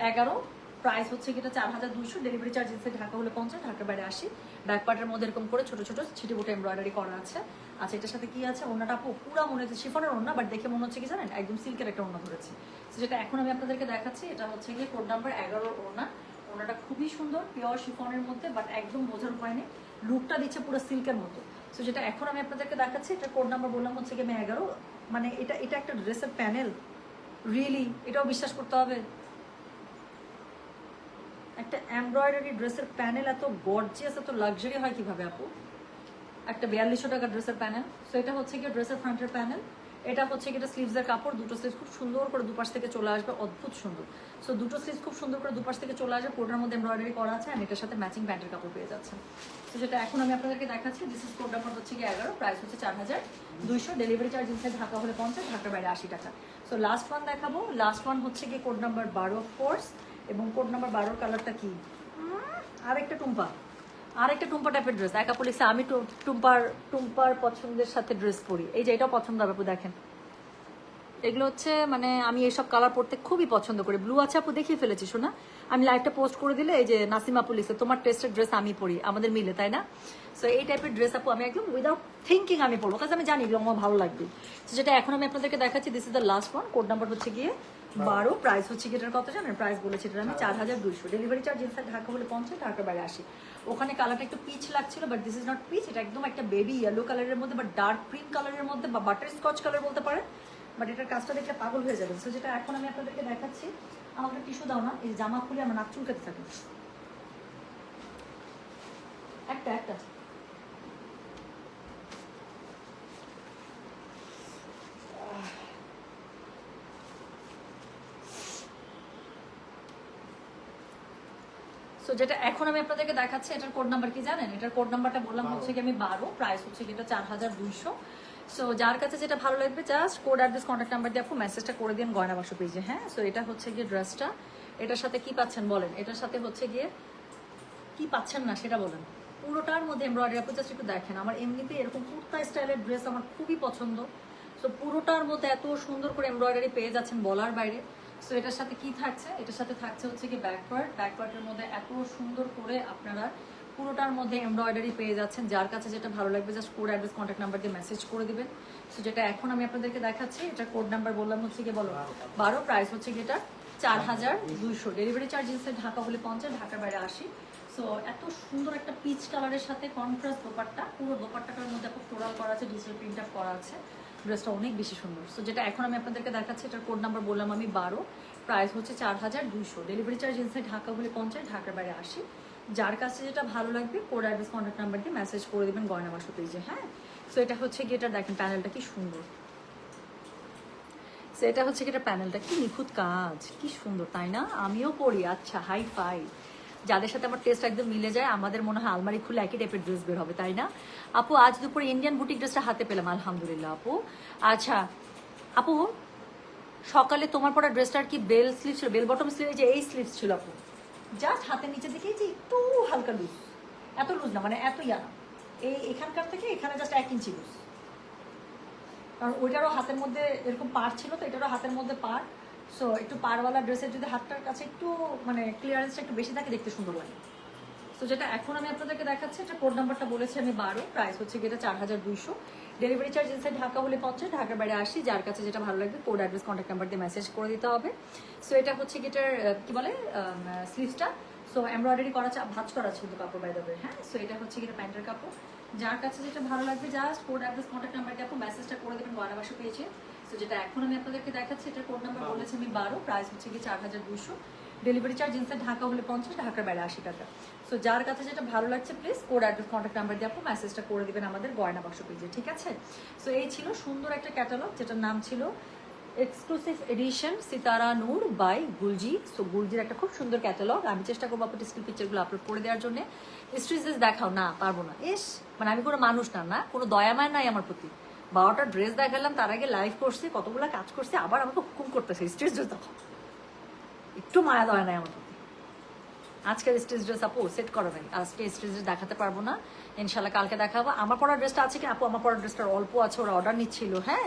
11, প্রাইস হচ্ছে কি এটা 4200, ডেলিভারি চার্জ ইনসাইড ঢাকা হলে 50, ঢাকার বাইরে 80। ব্যাক পার্টের মধ্যে এরকম করে ছোট ছোট ছিটি বুটে এমব্রয়ডারি করা আছে। আচ্ছা এটার সাথে কি আছে? ওড়নাটা আপু পুরো মনে হচ্ছে শিফনের ওড়না, বাট দেখে মনে হচ্ছে কি জানেন একদম সিল্কের একটা ওড়না ধরেছে। তো যেটা এখন আমি আপনাদেরকে দেখাচ্ছি, এটা হচ্ছে গিয়ে কোড নাম্বার 11 ওড়না। ওড়নাটা খুবই সুন্দর, পিওর শিফনের মধ্যে, বাট একদম বোঝার উপায় নেই, লুকটা দিচ্ছে পুরো সিল্কের মতো। সো যেটা এখন আমি আপনাদেরকে দেখাচ্ছি, এটা কোড নাম্বার বললাম হচ্ছে গিয়ে 11। মানে এটা এটা একটা ড্রেসের প্যানেল, রিয়েলি এটাও বিশ্বাস করতে হবে। একটা এমব্রয়ডারি ড্রেসের প্যানেল এত গর্জিয়াস, এত লাক্সারি হয় কিভাবে আপু? একটা 4200 টাকার ড্রেসের প্যানেল। সো এটা হচ্ছে গিয়ে ড্রেসের ফ্রন্টের প্যানেল, এটা হচ্ছে গিয়ে স্লিভসের কাপড়, দুটো স্লিভস খুব সুন্দর করে দুপাশ থেকে চলে আসবে, অদ্ভুত সুন্দর। সো দুটো স্লিভস খুব সুন্দর করে দুপাশ থেকে চলে আসবে, পুরোটার মধ্যে এমব্রয়ডারি করা আছে, আর এটার সাথে ম্যাচিং প্যান্টের কাপড় পেয়ে যাচ্ছেন। তো যেটা এখন আমি আপনাদেরকে দেখাচ্ছি, দিস ইজ কোড নাম্বার হচ্ছে গিয়ে 11, প্রাইস হচ্ছে 4200, ডেলিভারি চার্জ ইনসাইড ঢাকা হলে 50, ঢাকার বাইরে 80 টাকা। সো লাস্ট ওয়ান দেখাবো, লাস্ট ওয়ান হচ্ছে গিয়ে কোড নাম্বার 12 অফকোর্স, এবং কোড নাম্বার 12 কালারটা কি? আরেকটা টুম্পা, আরেকটা টুম্পা টাইপের ড্রেস। একা লিখছে আমি টুম্পার পছন্দের সাথে ড্রেস পরি, এই যে এটাও পছন্দ হবে আপু, দেখেন এগুলো হচ্ছে মানে আমি এইসব কালার পরতে খুবই পছন্দ করি। ব্লু আছে আপু, দেখিয়ে ফেলেছি শোনা। আমি লাইভটা পোস্ট করে দিলে এই যে নাসিমা আপু লিখছে তোমার টেস্টের ড্রেস আমি পরি, আমাদের মিলে, তাই না? সো এই টাইপের ড্রেস আপু আমি একদম উইদাউট থিঙ্কিং আমি পরবো, কারণ আমি জানি এগুলো আমার ভালো লাগবে। তো যেটা এখন আমি আপনাদেরকে দেখাচ্ছি, this is the last one. Code number হচ্ছে গিয়ে 12, প্রাইস হচ্ছে কি এটার কত জানেন? প্রাইস বলেছি এটার আমি 4200, ডেলিভারি চার্জ ইনসাইড ঢাকা হলে 50, ঢাকার বাইরে 80। ওখানে কালারটা একটু পিচ লাগছিল, but this is not peach, এটা একদম একটা বেবি ইয়েলো কালারের মধ্যে বা ডার্ক ক্রিম কালারের মধ্যে বা বাটার স্কচ কালার বলতে পারে, বাট এটার কাজটা দেখলে পাগল হয়ে যাবে। সো যেটা এখন আমি আপনাদেরকে দেখাচ্ছি, আমাকে টিস্যু দাও না, এই জামা খুলে আমার নাক চুলকাতে থাকে। একটা একটা সো যেটা এখন আমি আপনাদেরকে দেখাচ্ছি, এটার কোড নাম্বার কি জানেন? এটার কোড নাম্বারটা বললাম হচ্ছে কি আমি 12, প্রাইস হচ্ছে কি এটা 4200। সো যার কাছে যেটা ভালো লাগবে just code address contact number দিয়ে আপু মেসেজটা করে দিন গয়না বাক্স পেজে। হ্যাঁ, সো এটা হচ্ছে গিয়ে ড্রেসটা, এটার সাথে কি পাচ্ছেন বলেন? এটার সাথে হচ্ছে গিয়ে কি পাচ্ছেন না সেটা বলেন। পুরোটার মধ্যে এমব্রয়ডারি, আপু জাস্ট একটু দেখেন, আমার এমনিতেই এরকম কুর্তা স্টাইলের ড্রেস আমার খুবই পছন্দ। সো পুরোটার মধ্যে এত সুন্দর করে এমব্রয়ডারি পেয়ে যাচ্ছেন বলার বাইরে। সো এটার সাথে কি থাকছে? এটার সাথে থাকছে হচ্ছে কি ব্যাকওয়ার্ডের মধ্যে এত সুন্দর করে আপনারা পুরোটার মধ্যে এমব্রয়ডারি পেয়ে যাচ্ছেন। যার কাছে যেটা ভালো লাগবে just code address contact number দিয়ে মেসেজ করে দিবেন। সো যেটা এখন আমি আপনাদেরকে দেখাচ্ছি, এটা কোড নাম্বার বললাম হচ্ছে কি বলো 12, প্রাইস হচ্ছে কি এটা 4200, ডেলিভারি চার্জ ইনসাইড ঢাকা হলে 50, ঢাকার বাইরে 80। সো এত সুন্দর একটা পিচ কালারের সাথে কন্ট্রাস্ট দোপাট্টা, পুরো দোপাট্টাটার মধ্যে একটা ফ্লোরাল করা আছে, ডিজিটাল প্রিন্ট আপ করা আছে, ড্রেসটা অনেক বেশি সুন্দর। সো যেটা এখন আমি আপনাদেরকে দেখাচ্ছি, এটার কোড নাম্বার বললাম আমি 12, প্রাইস হচ্ছে 4200, ডেলিভারি চার্জ ইনসাইড ঢাকা হলে 50, ঢাকার বাইরে 80। যার কাছে যেটা ভালো লাগবে কোড অ্যাড্রেস কন্ট্যাক্ট নাম্বার দিয়ে মেসেজ করে দেবেন গয়না বাক্স পেজে। হ্যাঁ, সো এটা হচ্ছে কি এটা দেখেন প্যানেলটা কি সুন্দর। সো এটা হচ্ছে কি এটা প্যানেলটা কি নিখুঁত কাজ, কি সুন্দর তাই না? আমিও পড়ি, আচ্ছা হাই ফাই। যাদের সাথে আমার টেস্ট একদম মিলে যায়, আমাদের মনে হয় আলমারি খুলে একই টাইপের ড্রেস বের হবে, তাই না? আপু আজ দুপুরে ইন্ডিয়ান বুটিক ড্রেসটা হাতে পেলাম, আলহামদুলিল্লাহ আপু। আচ্ছা আপু, সকালে তোমার পরা ড্রেসটার কি বেল স্লিভ ছিল? বেল বটম স্লিভ, যে এই স্লিভস ছিল আপু, জাস্ট হাতের নিচে দিকে যে একটু হালকা লুজ, এত লুজ না, মানে এত ইয়া না, এই এখানকার থেকে এখানে জাস্ট 1 ইঞ্চি লুজ। কারণ ওইটারও হাতের মধ্যে এরকম পার ছিল, তো এটারও হাতের মধ্যে পার। সো একটু পারওয়ালা ড্রেসের যদি হাতটার কাছে একটু মানে ক্লিয়ারেন্সটা একটু বেশি থাকে, দেখতে সুন্দর লাগে। সো যেটা এখন আমি আপনাদেরকে দেখাচ্ছি, এটা কোড নাম্বারটা বলেছি আমি 12, প্রাইস হচ্ছে কি এটা 4200, ডেলিভারি চার্জ ইনসাইড ঢাকা হলে 50, ঢাকার বাইরে 80। যার কাছে যেটা ভালো লাগবে কোড অ্যাড্রেস কন্ট্যাক্ট নাম্বার দিয়ে মেসেজ করে দিতে হবে। সো এটা হচ্ছে কি এটার কি বলে স্লিভসটা, সো এমব্রয়ডারি করা ভাঁজ করা ছিল কাপড় বাই দেবে। হ্যাঁ, সো এটা হচ্ছে কি এটা প্যান্টের কাপড়। যার কাছে যেটা ভালো লাগবে just code address contact number দিয়ে আপু মেসেজটা করে দেবেন গয়না বাক্স পেয়েছে। সো যেটা এখন আমি আপনাদেরকে দেখাচ্ছি, এটা কোড নাম্বার বলেছি আমি 12, প্রাইস হচ্ছে কি 4200, ডেলিভারি চার্জ ইনসাইড ঢাকা হলে 50, ঢাকার বাইরে 80 টাকা। সো যার কাছে যেটা ভালো লাগছে please code address contact number দিয়ে আপু মেসেজটা করে দিবেন আমাদের গয়না বাক্স পেজে, ঠিক আছে? সো এই ছিল সুন্দর একটা ক্যাটালগ, যেটার নাম ছিল exclusive edition Sitara Noor by Gulji. So গুলজির একটা খুব সুন্দর ক্যাটালগ, আমি চেষ্টা করবো আপু স্টিল পিকচারগুলো আপলোড করে দেওয়ার জন্য। স্ট্রিচেস দেখাও না, পারবো না, ইস মানে আমি কোনো মানুষ না, না কোনো দয়ামায় নাই আমার প্রতি। 12টা ড্রেস দেখালাম, তার আগে লাইভ করছি, কতগুলো কাজ করছি, আবার আমাকে হুকুম করতেছে স্ট্রিচ ড্রেস দেখো, একটু মায়া দয়া নাই আমার প্রতি। আজকের স্টেজ ড্রেস আপু সেট করা নাই, আজকে স্টেজ ড্রেস দেখাতে পারবো না, ইনশাল্লাহ কালকে দেখাবো। আমার পড়ার ড্রেসটা আছে কি আপু? আমার পড়ার ড্রেসটার অল্প আছে, ওরা অর্ডার নিচ্ছিল। হ্যাঁ,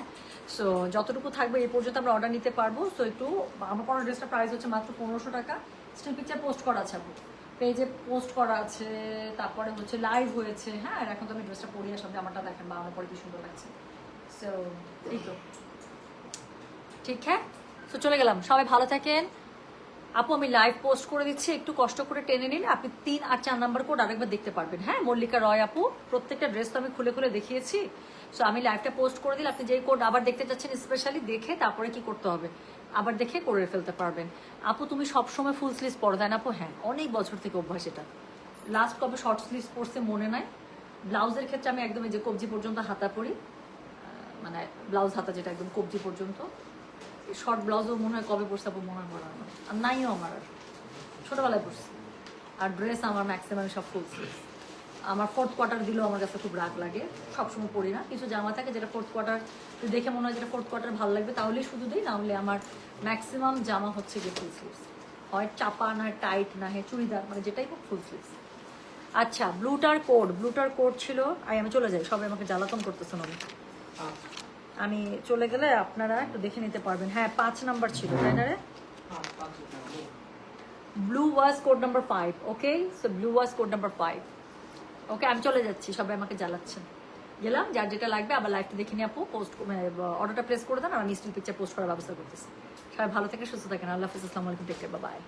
সো যতটুকু থাকবে এই পর্যন্ত আমরা অর্ডার নিতে পারবো। সো একটু আমার পড়ার ড্রেসটার প্রাইস হচ্ছে মাত্র 1500 টাকা। স্টিল পিকচার পোস্ট করা আছে আপু, পেজে পোস্ট করা আছে, তারপরে হচ্ছে লাইভ হয়েছে। হ্যাঁ, আর এখন তো আমি ড্রেসটা পরিয়ে সামনে আমারটা দেখেন বা আমার পরে কি সুন্দর লাগছে। সো এই তো ঠিক। হ্যাঁ, সো চলে গেলাম, সবাই ভালো থাকেন আপু। আমি লাইভ পোস্ট করে দিচ্ছি, একটু কষ্ট করে টেনে নিন, আপনি 3 আর 4 নাম্বার কোড আরেকবার দেখতে পারবেন। হ্যাঁ, মল্লিকা রয় আপু, প্রত্যেকটা ড্রেস তো আমি খুলে খুলে দেখিয়েছি। সো আমি লাইভটা পোস্ট করে দিলে আপনি যেই কোড আবার দেখতে চাচ্ছেন স্পেশালি দেখে তারপরে কি করতে হবে, আবার দেখে করে ফেলতে পারবেন। আপু তুমি সবসময় ফুল স্লিভস পরো তাই না আপু? হ্যাঁ, অনেক বছর থেকে অভ্যাস এটা। লাস্ট কবে শর্ট স্লিভস পরছে মনে নাই। ব্লাউজের ক্ষেত্রে আমি একদম এই যে কবজি পর্যন্ত হাতা পরি, মানে ব্লাউজ হাতা যেটা একদম কবজি পর্যন্ত। শর্ট ব্লাউজও মনে হয় কবে পরছে আপু মনে হয় পড়া না, আর নাইও আমার, আর ছোটোবেলায় পরছি। আর ড্রেস আমার ম্যাক্সিমাম সব ফুল স্লিভ। আমার 4th কোয়ার্টার দিলেও আমার কাছে খুব রাগ লাগে, সবসময় পরি না। কিছু জামা থাকে যেটা 4th কোয়ার্টার দেখে মনে হয় যেটা 4th কোয়ার্টার ভালো লাগবে তাহলেই শুধু দিই, না হলে আমার ম্যাক্সিমাম জামা হচ্ছে গিয়ে ফুল স্লিভস, হয় চাপা না টাইট না হয় চুড়িদার, মানে যেটাই হোক ফুল স্লিভস। আচ্ছা, ব্লুটার কোড ছিল, আমি চলে যাই, সবাই আমাকে জ্বালাতন করতেছেন আমি। আমি চলে গেলে আপনারা একটু দেখে নিতে পারবেন। হ্যাঁ 5 নাম্বার ছিল তাই না রে? ব্লু ওয়াজ কোড নাম্বার 5। ওকে, সো ব্লু ওয়াজ কোড নাম্বার 5। ওকে, আমি চলে যাচ্ছি, সবাই আমাকে জ্বালাচ্ছেন। গেলাম, যার যেটা লাগবে আবার লাইভটা দেখে নিয়ে আপু পোস্ট অর্ডারটা প্লেস করে দেন, আমি স্টিল পিকচার পোস্ট করার ব্যবস্থা করতেছি। সবাই ভালো থাকেন, সুস্থ থাকেন, আল্লাহ হাফিজ, আসসালামু আলাইকুম, টেক কেয়ার, বাই বাই।